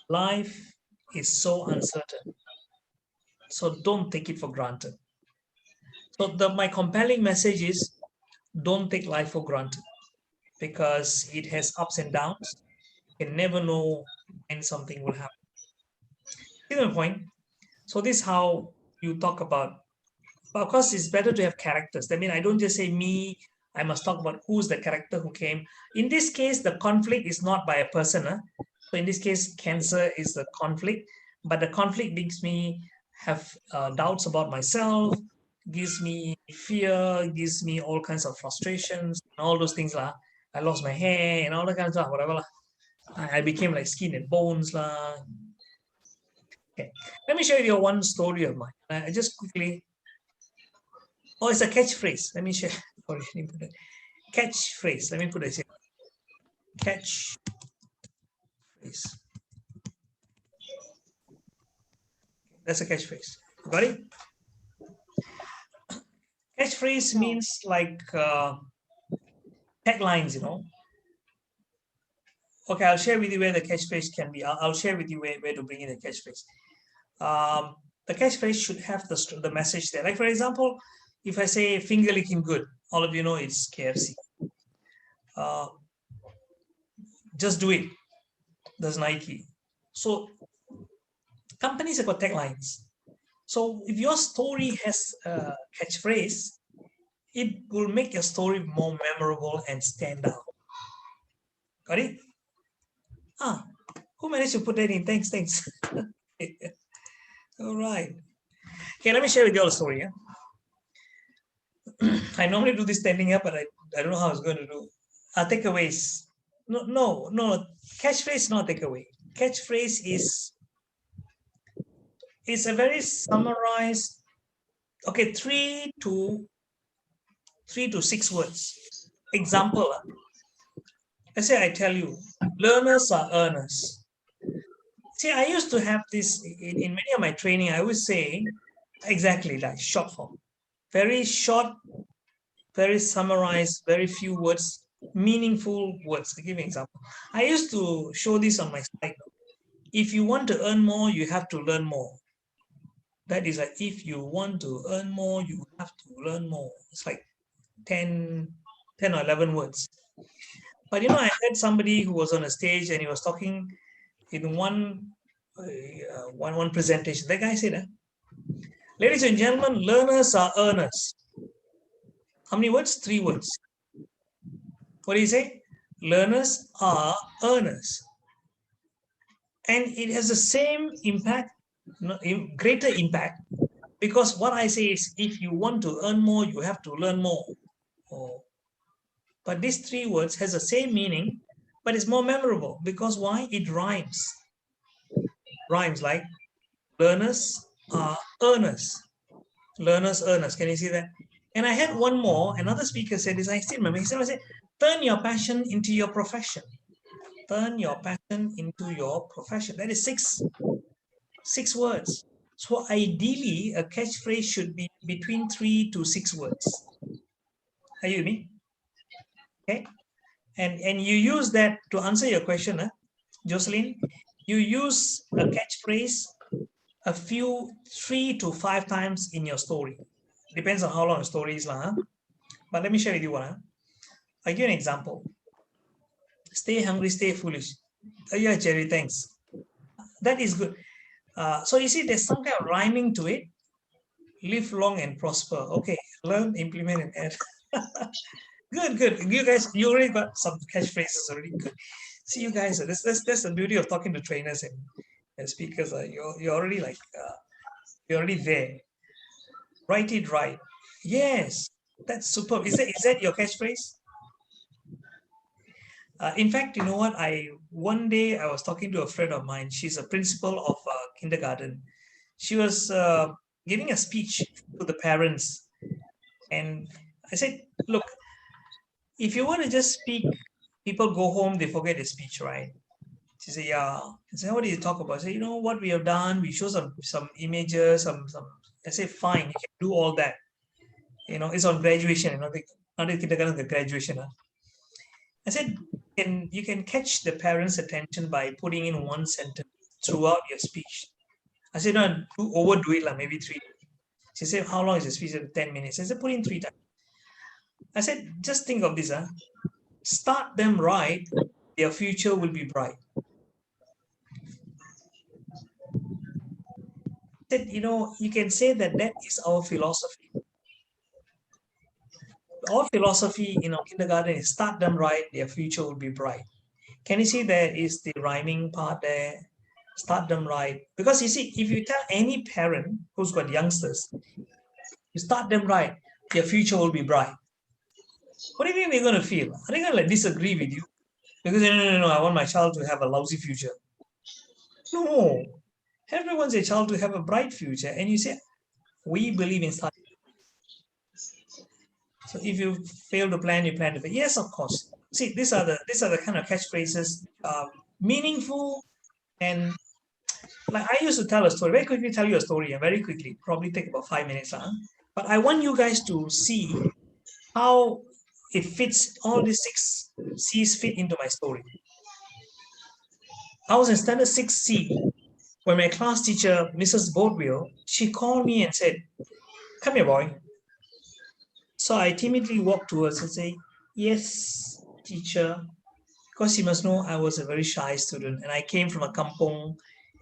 life is so uncertain. So don't take it for granted. So my compelling message is, don't take life for granted, because it has ups and downs. You can never know when something will happen. See my point? So this is how you talk about. But of course, it's better to have characters. I mean, I don't just say me. I must talk about who's the character who came. In this case, the conflict is not by a person. So in this case, cancer is the conflict. But the conflict makes me have doubts about myself, gives me fear, gives me all kinds of frustrations, all those things. I lost my hair and all that kind of stuff, whatever. I became like skin and bones. Okay. Let me share with you one story of mine. I just quickly. Oh, it's a catchphrase. Let me share. Sorry, let me put it. Catchphrase. Let me put it here. Catchphrase. That's a catchphrase. Got it? Catchphrase means like taglines, Okay, I'll share with you where the catchphrase can be. I'll share with you where to bring in the catchphrase. The catchphrase should have the message there. Like, for example, if I say finger licking good, all of you know it's KFC. Just do it. There's Nike. So companies have got taglines. So if your story has a catchphrase, it will make your story more memorable and stand out. Got it? Who managed to put that in? Thanks. All right. Okay, let me share with you all a story. I normally do this standing up, but I don't know how I was going to do. Takeaways. No. Catchphrase is not takeaway. Catchphrase is a very summarized. Okay, 3 to 6 words. Example. Let's say I tell you, learners are earners. See, I used to have this in many of my training. I always say exactly like short form. Very short, very summarized, very few words, meaningful words. I'll give you an example. I used to show this on my slide. If you want to earn more, you have to learn more. That is like, if you want to earn more, you have to learn more. It's like 10 or 11 words. But I had somebody who was on a stage and he was talking in one presentation. That guy said, ladies and gentlemen, learners are earners. How many words? 3 words. What do you say? Learners are earners. And it has the same impact, greater impact, because what I say is, if you want to earn more, you have to learn more. But these 3 words has the same meaning, but it's more memorable. Because why? It rhymes. Rhymes like learners are earners. Learners, earners. Can you see that? And I had one more. Another speaker said this. I still remember. He said, turn your passion into your profession. Turn your passion into your profession. That is 6 words. So ideally, a catchphrase should be between 3 to 6 words. Are you with me? Okay. And you use that to answer your question, Jocelyn. You use a catchphrase a few 3 to 5 times in your story. Depends on how long the story is, huh? But let me share with you one. I give an example. Stay hungry, stay foolish. Yeah, Jerry, thanks. That is good. So you see, there's some kind of rhyming to it. Live long and prosper. Okay, learn, implement, and add. Good, good. You guys, you already got some catchphrases already. Good. See, you guys, that's the beauty of talking to trainers and speakers. You're already like, you're already there. Write it right. Yes, that's superb. Is that your catchphrase? In fact, you know what? One day I was talking to a friend of mine. She's a principal of kindergarten. She was giving a speech to the parents, and I said, "Look, if you want to just speak, people go home, they forget the speech, right?" She said, "Yeah." I said, "What do you talk about?" I said, "You know what we have done? We show some images, some." I said, "Fine, you can do all that. You know, it's on graduation. Not the kindergarten, the graduation." I said, you can catch the parents' attention by putting in one sentence throughout your speech. I said, no, overdo it, like maybe 3. She said, how long is the speech? 10 minutes. I said, put in 3 times. I said, just think of this. Start them right, their future will be bright. I said, you can say that is our philosophy. Our philosophy in our kindergarten is start them right, their future will be bright. Can you see there is the rhyming part there? Start them right. Because you see, if you tell any parent who's got youngsters, you start them right, their future will be bright. What do you think they're going to feel? Are they going to disagree with you? Because no, I want my child to have a lousy future. No. Everyone wants a child to have a bright future. And you say, we believe in starting. So if you fail to plan, you plan to fail. Yes, of course. See, these are the kind of catchphrases, meaningful, and like I used to tell a story. Very quickly tell you a story, and very quickly, probably take about 5 minutes. But I want you guys to see how it fits, all these 6 C's fit into my story. I was in standard 6C when my class teacher, Mrs. Bodwell, she called me and said, come here, boy. So I timidly walked towards her and say, yes, teacher. Because you must know I was a very shy student and I came from a kampong,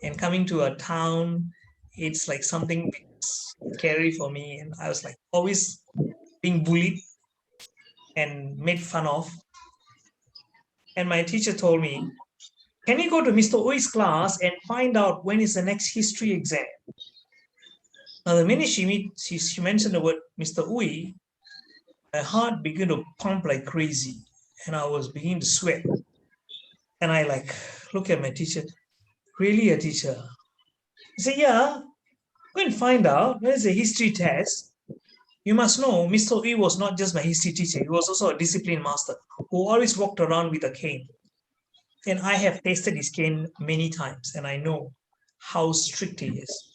and coming to a town, it's like something scary for me. And I was like always being bullied and made fun of. And my teacher told me, can you go to Mr. Ui's class and find out when is the next history exam? Now, the minute she mentioned the word Mr. Ui, my heart began to pump like crazy and I was beginning to sweat. And I look at my teacher, really a teacher? I said, yeah, go and find out when is the history test. You must know, Mr. Ui was not just my history teacher, he was also a discipline master who always walked around with a cane. And I have tasted his cane many times, and I know how strict he is.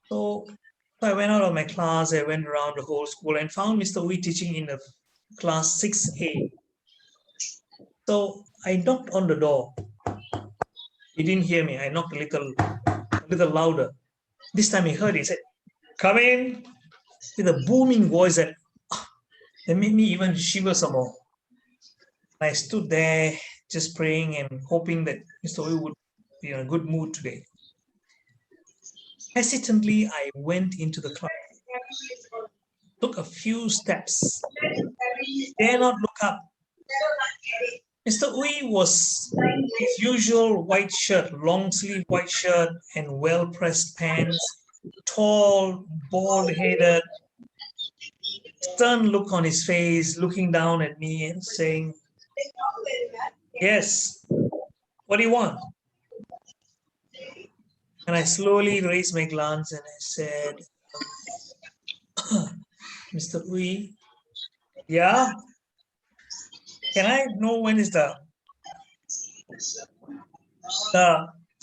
So I went out of my class, I went around the whole school and found Mr. Ui teaching in the class 6A. So I knocked on the door. He didn't hear me. I knocked a little louder. This time he heard it. He said, come in, with a booming voice that made me even shiver some more. I stood there just praying and hoping that Mr. Ui would be in a good mood today. Hesitantly, I went into the class, took a few steps, dare not look up. Mr. Ui was his usual white shirt, long sleeve white shirt and well-pressed pants, tall, bald-headed, stern look on his face, looking down at me and saying, yes, what do you want? And I slowly raised my glance and I said, Mr. Ui, yeah? Can I know when is the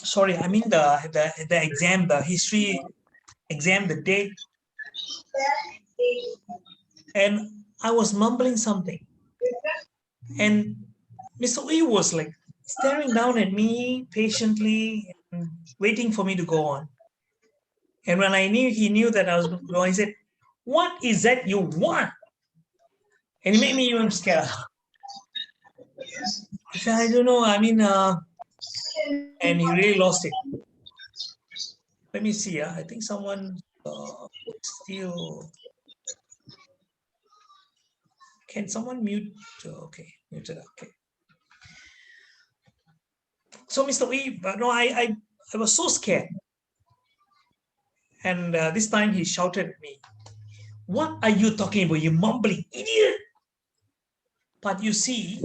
sorry, I mean the exam, the history exam, the date, and I was mumbling something, and Mr. Lee was like staring down at me patiently and waiting for me to go on. And when he knew that I was going to go, he said, "What is that you want?" And he made me even scared. I said, "I don't know. I mean," and he really lost it. Let me see. I think someone still. Can someone mute? Okay, muted. Okay. So, Mr. Lee, no, I was so scared. And this time he shouted at me, "What are you talking about, you mumbling idiot?" But you see,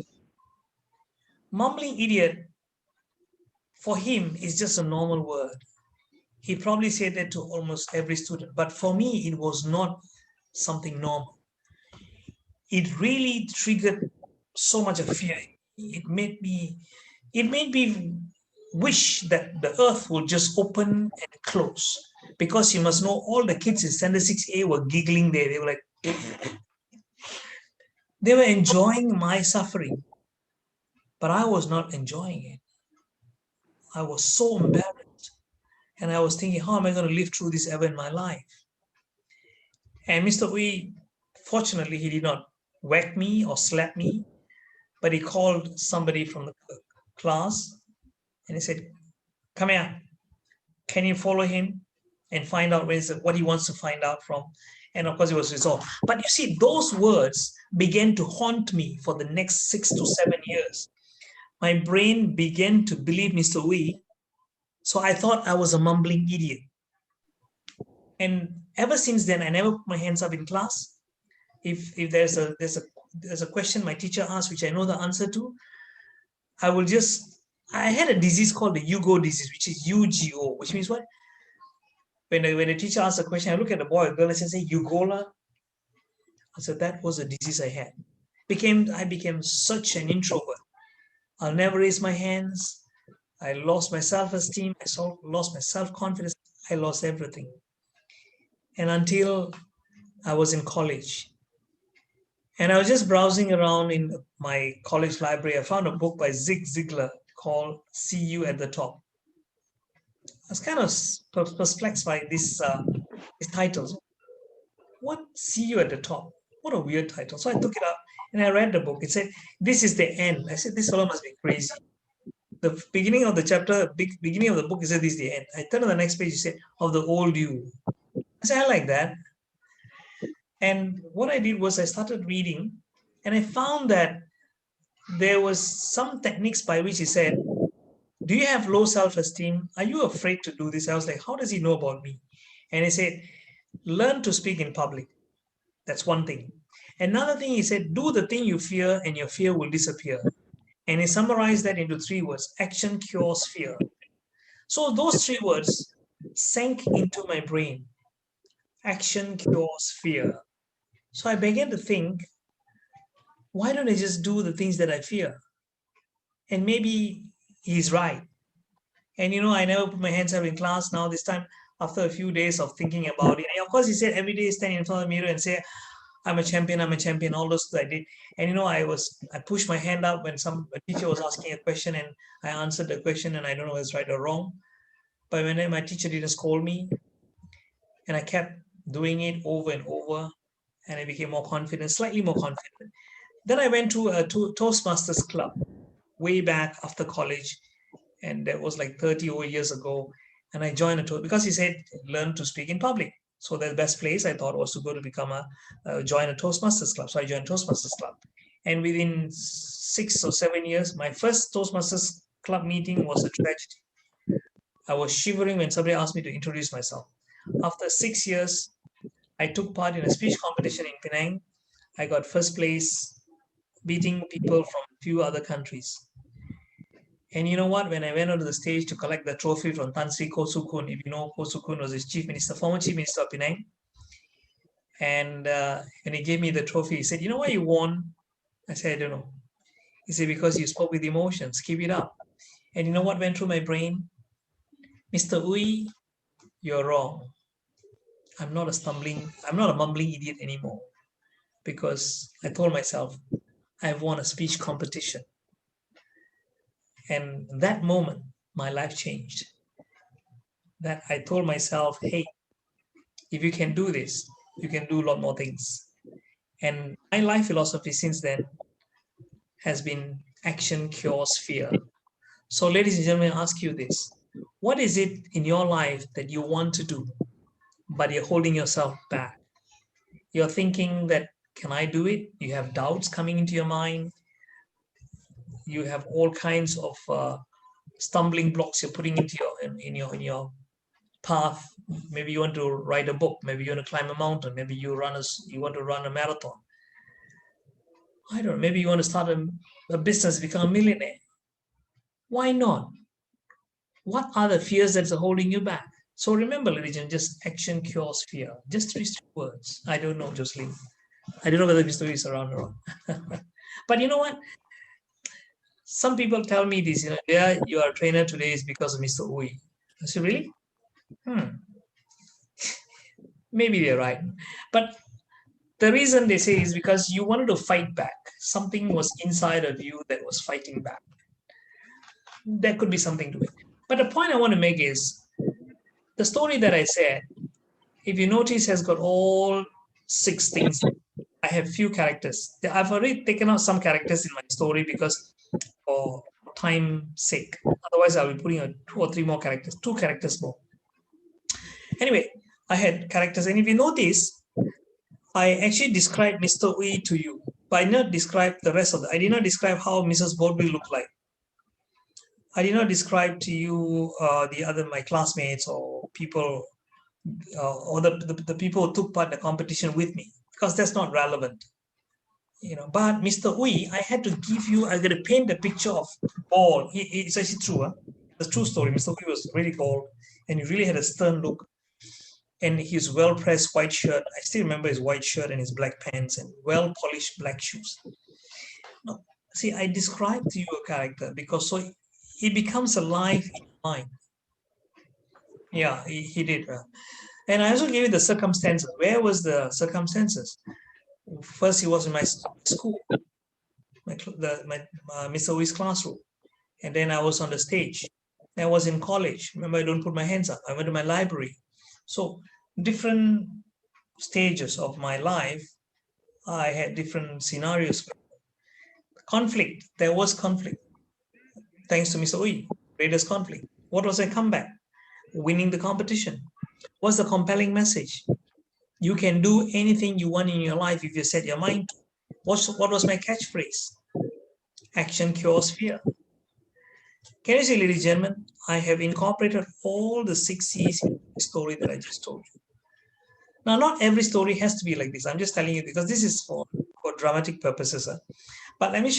mumbling idiot for him is just a normal word. He probably said that to almost every student. But for me, it was not something normal. It really triggered so much of fear. It made me wish that the earth would just open and close. Because you must know, all the kids in Standard 6A were giggling there. They were like, they were enjoying my suffering, but I was not enjoying it. I was so embarrassed. And I was thinking, how am I going to live through this ever in my life? And Mr. Wee, fortunately, he did not whack me or slap me, but he called somebody from the class and he said, "Come here. Can you follow him and find out what he wants to find out from?" And of course, it was resolved. But you see, those words began to haunt me for the next 6 to 7 years. My brain began to believe Mr. Wee, so I thought I was a mumbling idiot. And ever since then, I never put my hands up in class. If there's a question my teacher asks which I know the answer to, I had a disease called the Hugo disease, which is UGO, which means what? When the teacher asks a question, I look at the boy or girl and say, "Ugola." So that was a disease I had. I became such an introvert. I'll never raise my hands. I lost my self-esteem. I lost my self-confidence. I lost everything. And until I was in college, and I was just browsing around in my college library, I found a book by Zig Ziglar called "See You at the Top." I was kind of perplexed by these titles. What, "See You at the Top"? What a weird title. So I took it up and I read the book. It said, "This is the end." I said, "This fellow must be crazy." The beginning of the chapter, beginning of the book, it said, "This is the end." I turned to the next page, it said, "Of the old you." I said, "I like that." And what I did was I started reading and I found that there was some techniques by which he said, "Do you have low self-esteem? Are you afraid to do this?" I was like, how does he know about me? And he said, "Learn to speak in public." That's one thing. Another thing, he said, "Do the thing you fear and your fear will disappear." And he summarized that into 3 words: action cures fear. So those 3 words sank into my brain. Action cures fear. So I began to think, why don't I just do the things that I fear? And maybe he's right. And I never put my hands up in class. Now this time, after a few days of thinking about it, and of course he said every day stand in front of the mirror and say, I'm a champion, all those I did. And I pushed my hand up when a teacher was asking a question and I answered the question and I don't know if it's right or wrong. But when my teacher didn't scold me, and I kept doing it over and over, and I became more confident, slightly more confident. Then I went to a Toastmasters club way back after college, and that was like 30 over years ago. And I joined because he said, learn to speak in public. So the best place I thought was to go to join a Toastmasters club. So I joined Toastmasters club. And within 6 or 7 years, my first Toastmasters club meeting was a tragedy. I was shivering when somebody asked me to introduce myself. After 6 years, I took part in a speech competition in Penang. I got first place, beating people from a few other countries. And you know what? When I went onto the stage to collect the trophy from Tan Sri Kosukun, if you know, Kosukun was his chief minister, former chief minister of Penang. And when he gave me the trophy, he said, "You know why you won?" I said, "I don't know." He said, "Because you spoke with emotions. Keep it up." And you know what went through my brain? Mr. Uy, you're wrong. I'm not a mumbling idiot anymore, because I told myself I've won a speech competition. And that moment, my life changed. That I told myself, hey, if you can do this, you can do a lot more things. And my life philosophy since then has been action cures fear. So, ladies and gentlemen, I ask you this. What is it in your life that you want to do, but you're holding yourself back? You're thinking that, can I do it? You have doubts coming into your mind. You have all kinds of stumbling blocks you're putting into your path. Maybe you want to write a book. Maybe you want to climb a mountain. Maybe you want to run a marathon. I don't know. Maybe you want to start a business, become a millionaire. Why not? What are the fears that's holding you back? So remember, ladies and gentlemen, just action cures fear. Just 3 words. I don't know, Jocelyn. I don't know whether Mr. is around or not. But you know what? Some people tell me this, yeah, you are a trainer today is because of Mr. Uy. I say, really? Maybe they're right. But the reason they say is because you wanted to fight back. Something was inside of you that was fighting back. There could be something to it. But the point I want to make is the story that I said, if you notice, has got all 6 things. I have few characters. I've already taken out some characters in my story because for time's sake. Otherwise, I'll be putting 2 or 3 more characters, 2 characters more. Anyway, I had characters, and if you notice, I actually described Mr. Uy to you, but I did not describe the rest of I did not describe how Mrs. Bodwell looked like. I did not describe to you my classmates or people or the people who took part in the competition with me, because that's not relevant. But Mr. Uy, I had to give you, I got to paint the picture of bald. It's actually true. It's a true story. Mr. Uy was really bald, and he really had a stern look. And his well-pressed white shirt. I still remember his white shirt and his black pants and well-polished black shoes. No, see, I described to you a character because so he becomes alive in your mind. Yeah, he did. And I also gave you the circumstances. Where was the circumstances? First, he was in my school, Mr. Ui's classroom. And then I was on the stage. I was in college. Remember, I don't put my hands up. I went to my library. So different stages of my life, I had different scenarios. Conflict. There was conflict. Thanks to Mr. Uy, greatest conflict. What was my comeback? Winning the competition. What's the compelling message? You can do anything you want in your life if you set your mind to. What was my catchphrase? Action cures fear. Can you see, ladies and gentlemen, I have incorporated all the 6 C's in the story that I just told you. Now, not every story has to be like this. I'm just telling you because this is for dramatic purposes. But let me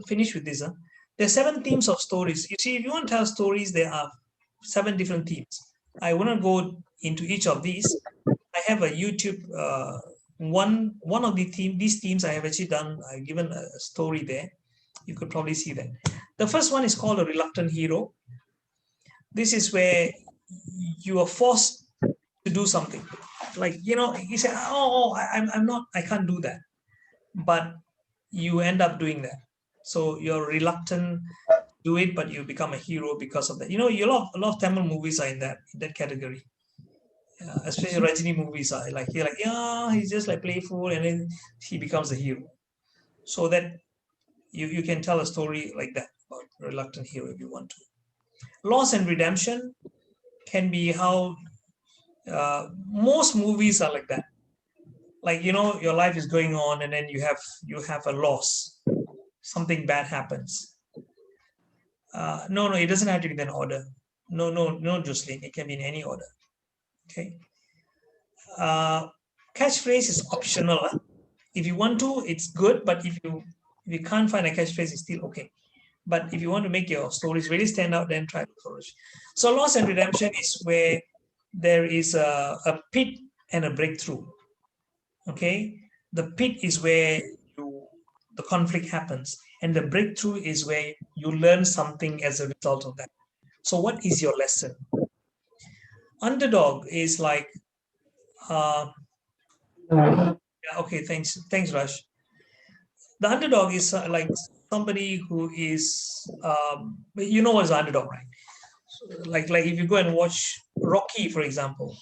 finish with this. There are 7 themes of stories. You see, if you want to tell stories, there are 7 different themes. I want to go into each of these. I have a YouTube, one of these themes I have actually done, I've given a story there. You could probably see that. The first one is called a reluctant hero. This is where you are forced to do something. Like, you say, I can't do that. But you end up doing that. So you're reluctant to do it, but you become a hero because of that. A lot of Tamil movies are in that category. Especially Rajini movies are like, you're like, yeah, he's just like playful, and then he becomes a hero. So that you can tell a story like that about reluctant hero if you want to. Loss and redemption can be how most movies are like that. Like, your life is going on, and then you have a loss. Something bad happens. No, it doesn't have to be in an order. No, Jocelyn, it can be in any order. Okay. Catchphrase is optional. If you want to, it's good, but if you can't find a catchphrase, it's still okay. But if you want to make your stories really stand out, then try to flourish. So loss and redemption is where there is a pit and a breakthrough. Okay. The pit is where the conflict happens, and the breakthrough is where you learn something as a result of that. So what is your lesson? underdog is like, yeah, okay, thanks, Raj. The underdog is like somebody who is, you know what's underdog, right? Like if you go and watch Rocky, for example,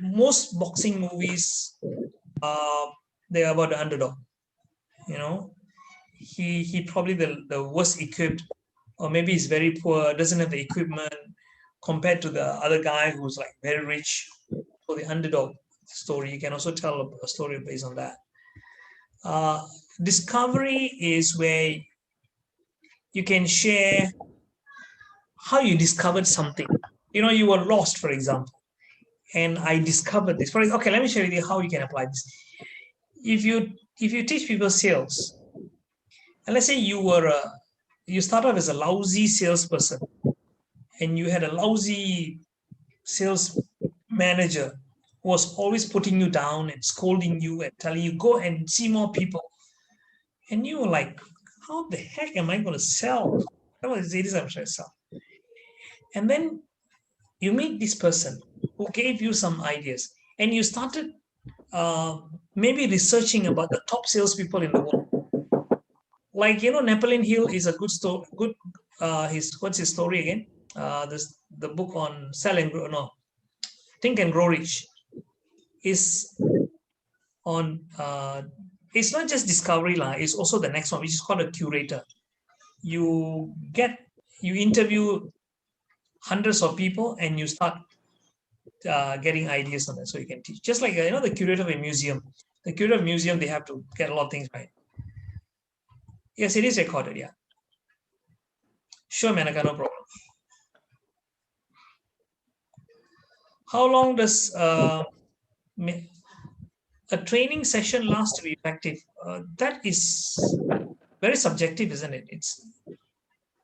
most boxing movies, uh, they're about the underdog. You know, he probably the worst equipped, or maybe he's very poor, doesn't have the equipment compared to the other guy who's like very rich. So the underdog story, you can also tell a story based on that. Uh, Discovery is where you can share how you discovered something. You know, you were lost, for example, and I discovered this. Okay, let me share with you how you can apply this. If you teach people sales, and let's say you start off as a lousy salesperson, and you had a lousy sales manager who was always putting you down and scolding you and telling you go and see more people, and you were like, how the heck am I going to sell? What is it I'm trying to sell? And then you meet this person who gave you some ideas, and you started maybe researching about the top salespeople in the world. Like, Napoleon Hill is a good story. Good, what's his story again? The book on Sell and Grow, no, Think and Grow Rich is on. It's not just discovery lah. It's also the next one, which is called a curator. You interview hundreds of people, and you start getting ideas on that, so you can teach. Just like the curator of a museum. The curator of a museum, they have to get a lot of things right. Yes, it is recorded. Yeah, sure, Manaka, no problem. How long does a training session last to be effective? That is very subjective, isn't it?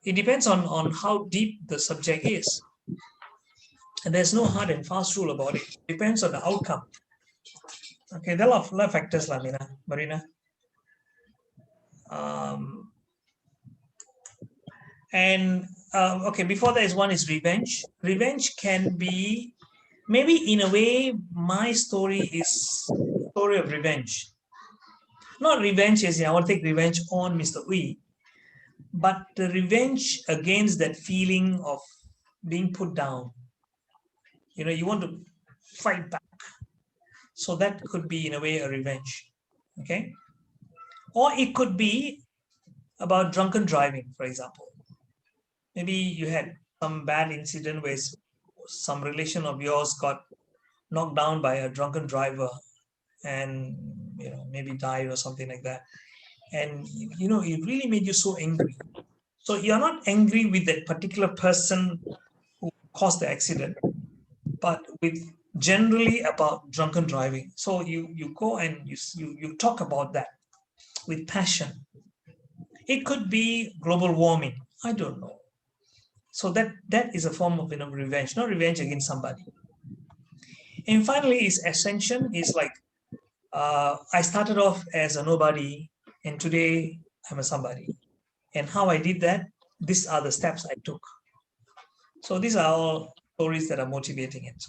It depends on how deep the subject is, and there's no hard and fast rule about it. It depends on the outcome. Okay, there are a lot of factors, Marina. Okay, before that is one is revenge. Revenge can be, maybe in a way, my story is a story of revenge. Not revenge as I want to take revenge on Mr. Uy, but the revenge against that feeling of being put down. You want to fight back. So that could be in a way a revenge. Okay? Or it could be about drunken driving, for example. Maybe you had some bad incident where some relation of yours got knocked down by a drunken driver and maybe died or something like that, and it really made you so angry. So you're not angry with that particular person who caused the accident, but with generally about drunken driving. So you go and you talk about that with passion. It could be global warming, I don't know. So that is a form of revenge, not revenge against somebody. And finally, is ascension. Is like, I started off as a nobody, and today I'm a somebody. And how I did that, these are the steps I took. So these are all stories that are motivating it.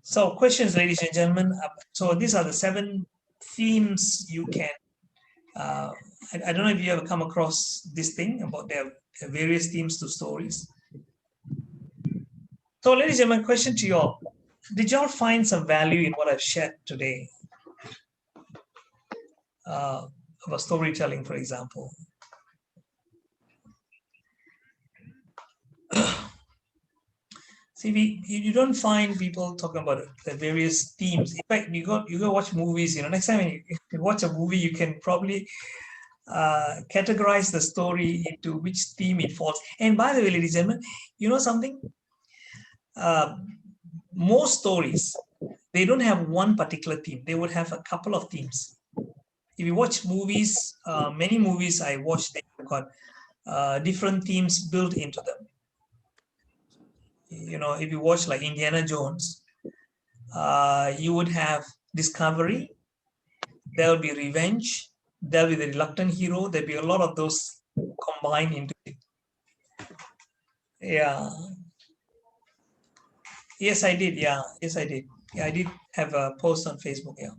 So questions, ladies and gentlemen. So these are the 7 themes you can, I don't know if you ever come across this thing about their various themes to stories. So ladies and gentlemen, question to you all. Did y'all find some value in what I've shared today? About storytelling, for example. See, you don't find people talking about the various themes. In fact, you go watch movies. Next time you watch a movie, you can probably categorize the story into which theme it falls. And by the way, ladies and gentlemen, you know something? Most stories, they don't have one particular theme. They would have a couple of themes. If you watch movies, many movies I watched, they've got different themes built into them. If you watch like Indiana Jones, you would have discovery, there will be revenge, there will be the reluctant hero, there'll be a lot of those combined into it. Yeah. Yes, I did. Yeah. Yes, I did. Yeah, I did have a post on Facebook. Yeah.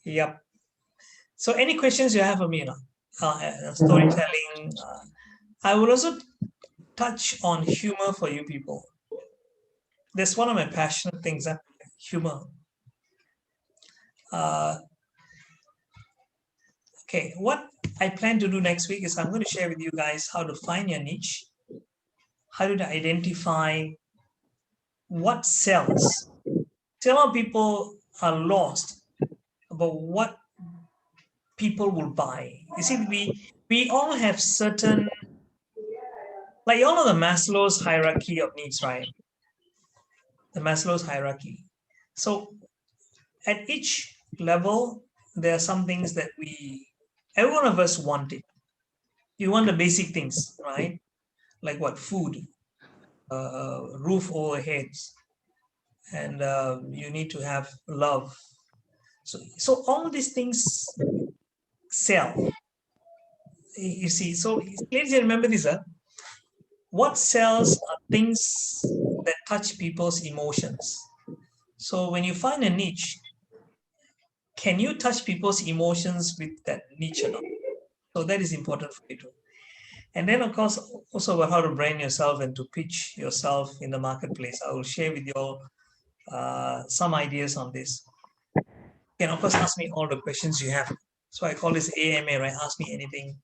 Yep. So any questions you have for me, storytelling. I will also touch on humor for you people. That's one of my passionate things, humor. Okay, what I plan to do next week is I'm going to share with you guys how to find your niche, how to identify what sells. See, a lot of people are lost about what people will buy. You see, we all have certain, like you all know the Maslow's hierarchy of needs, right? The Maslow's hierarchy. So at each level, there are some things that every one of us want it. You want the basic things, right? Like what? Food, roof over heads, and you need to have love. So all these things sell. You see, so please remember this. What sells are things that touch people's emotions. So when you find a niche, can you touch people's emotions with that niche or not? So that is important for you too. And then, of course, also about how to brand yourself and to pitch yourself in the marketplace. I will share with you all some ideas on this. You can, of course, ask me all the questions you have. So I call this AMA, right? Ask me anything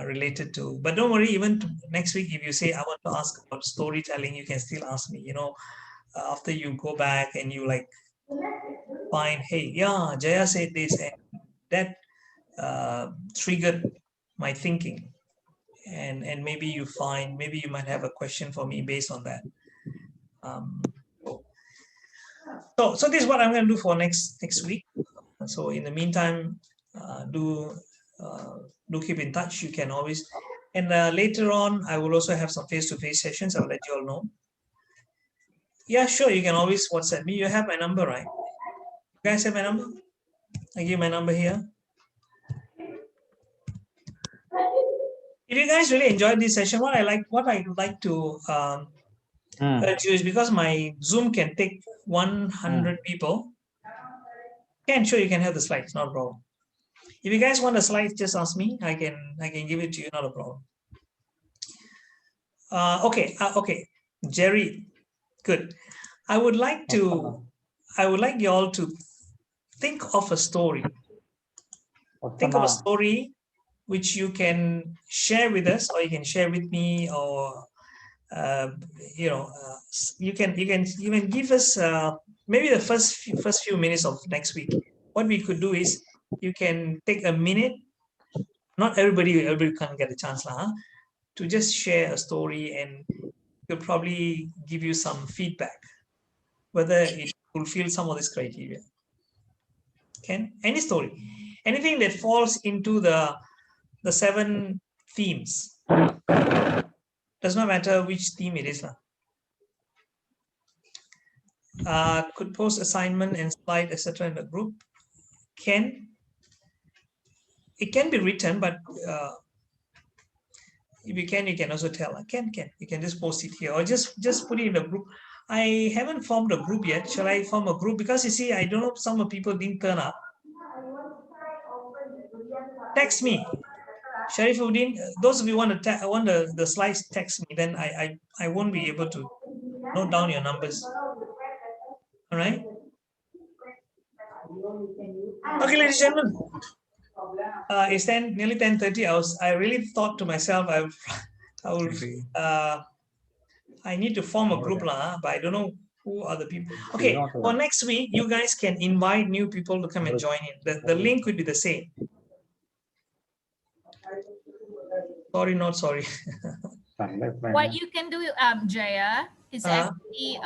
related to. But don't worry, even next week, if you say, I want to ask about storytelling, you can still ask me. After you go back and you like find, hey, yeah, Jaya said this, and that triggered my thinking. And maybe maybe you might have a question for me based on that. So this is what I'm going to do for next week. So in the meantime, do keep in touch. You can always, and later on, I will also have some face-to-face sessions. I'll let you all know. Yeah, sure. You can always WhatsApp me. You have my number, right? You guys have my number? I give my number here. If you guys really enjoyed this session, what I would like to urge you is, because my Zoom can take 100 people. Can sure you can have the slides, not a problem. If you guys want the slides, just ask me. I can give it to you, not a problem. Okay, Jerry, good. I would like you all to think of a story. Think of a story which you can share with us, or you can share with me, or you can give us maybe the first few minutes of next week. What we could do is, you can take a minute. Not everybody can't get a chance to just share a story, and it'll probably give you some feedback whether it fulfills some of this criteria. Any story, anything that falls into the 7 themes. Does not matter which theme it is. Could post assignment and slide, etc. in the group. It can be written, but if you can also tell. You can just post it here, or just put it in the group. I haven't formed a group yet. Shall I form a group? Because you see, I don't know, some of people didn't turn up. Text me, Sharifuddin. Those of you want the slides, text me. Then I won't be able to note down your numbers. All right. Okay, ladies and gentlemen. It's nearly 10:30. I really thought to myself, I need to form a group but I don't know who are the people. Okay, for next week, you guys can invite new people to come and join in. The link would be the same. Sorry, not sorry. What you can do, Jaya, is actually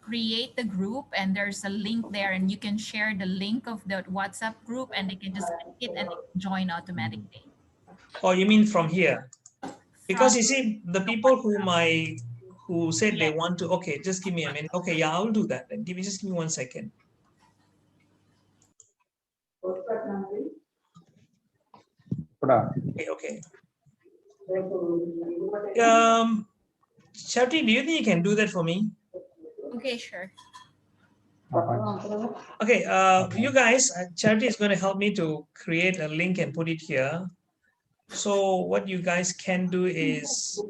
create the group, and there's a link there, and you can share the link of the WhatsApp group, and they can just click it and they can join automatically. Oh, you mean from here? Because you see, the people who said they want to, okay, just give me a minute. Okay, yeah, I'll do that. Then just give me 1 second. Okay. Sharti, do you think you can do that for me? Okay, sure. Okay, you guys, Charity is going to help me to create a link and put it here. So what you guys can do is,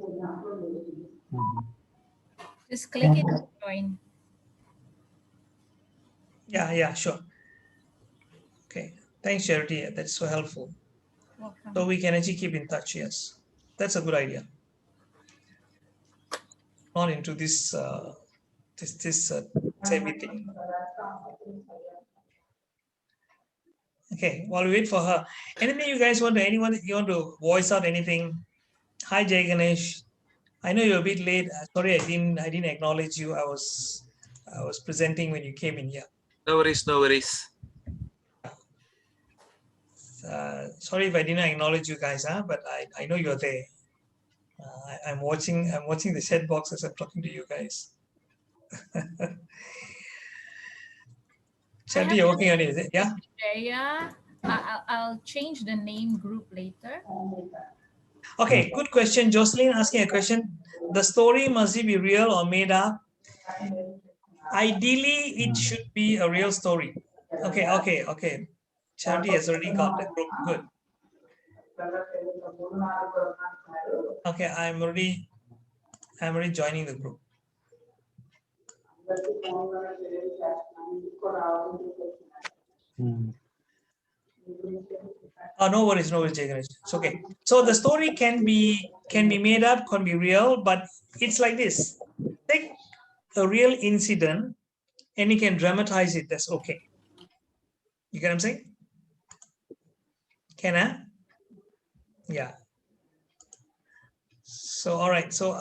Just click it and join. yeah, sure. Okay, thanks, Charity. That's so helpful. Welcome. So we can actually keep in touch. Yes, that's a good idea. Not into this everything. Okay, while we wait for her, anything you guys want to, you want to voice out anything? Hi, Jay Ganesh. I know you're a bit late. Sorry, I didn't acknowledge you. I was presenting when you came in here. No worries, no worries. Sorry if I didn't acknowledge you guys, but I know you're there. I'm watching the chat box as I'm talking to you guys. Charity, you're working on it, is it? Yeah. Jaya, I'll change the name group later. Okay, good question. Jocelyn asking a question. The story must it be real or made up? Ideally, it should be a real story. Okay. Charity has already got the group. Good. Okay, I'm already joining the group. Oh, no worries, Jay Ganesh. It's okay. So the story can be made up, can be real, but it's like this. Take a real incident and you can dramatize it. That's okay. You get what I'm saying? Can I? Yeah. So all right. So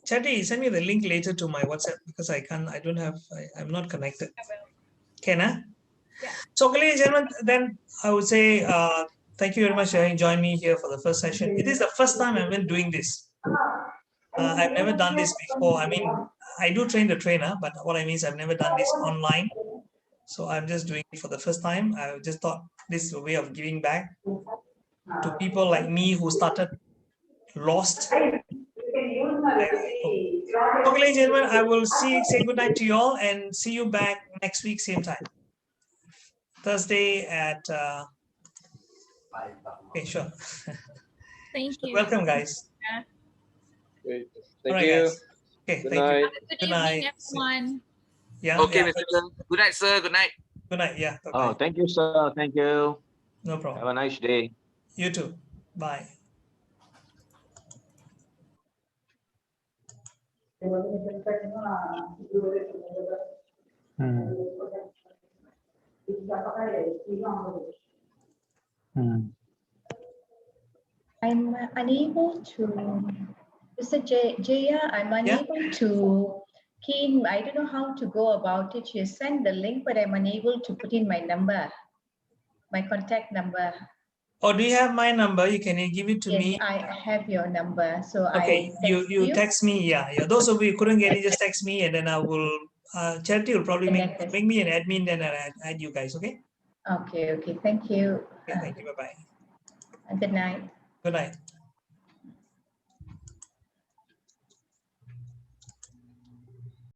Chatty, send me the link later to my WhatsApp because I'm not connected. Can I? Yeah. So ladies and gentlemen, then I would say thank you very much for having joined me here for the first session. It is the first time I've been doing this. I've never done this before. I mean, I do train the trainer, but what I mean is I've never done this online. So I'm just doing it for the first time. I just thought this is a way of giving back to people like me who started lost. Okay, ladies and gentlemen, I will say good night to you all and see you back next week, same time. Thursday at okay, sure. Thank you. Welcome, guys. Yeah. Thank All right, you. guys. Okay, Good thank night. you. Have a good evening, everyone. Yeah. Okay, yeah. Mr. Good night, sir. Good night. Good night. Yeah. Oh, Bye-bye. thank you, sir. Thank you. No problem. Have a nice day. You too. Bye. I'm unable to, Mr. Jaya, I'm unable to key in. I don't know how to go about it. You send the link, but I'm unable to put in my number, my contact number. Oh, do you have my number? You can give it to Yes, me. I have your number. So Okay, you text me. Yeah. Those of you who couldn't get it, just text me, and then I will. Charity will probably make me an admin, then I'll add you guys. Okay. Okay. Thank you. Okay. Thank you. Bye bye. Good night. Good night.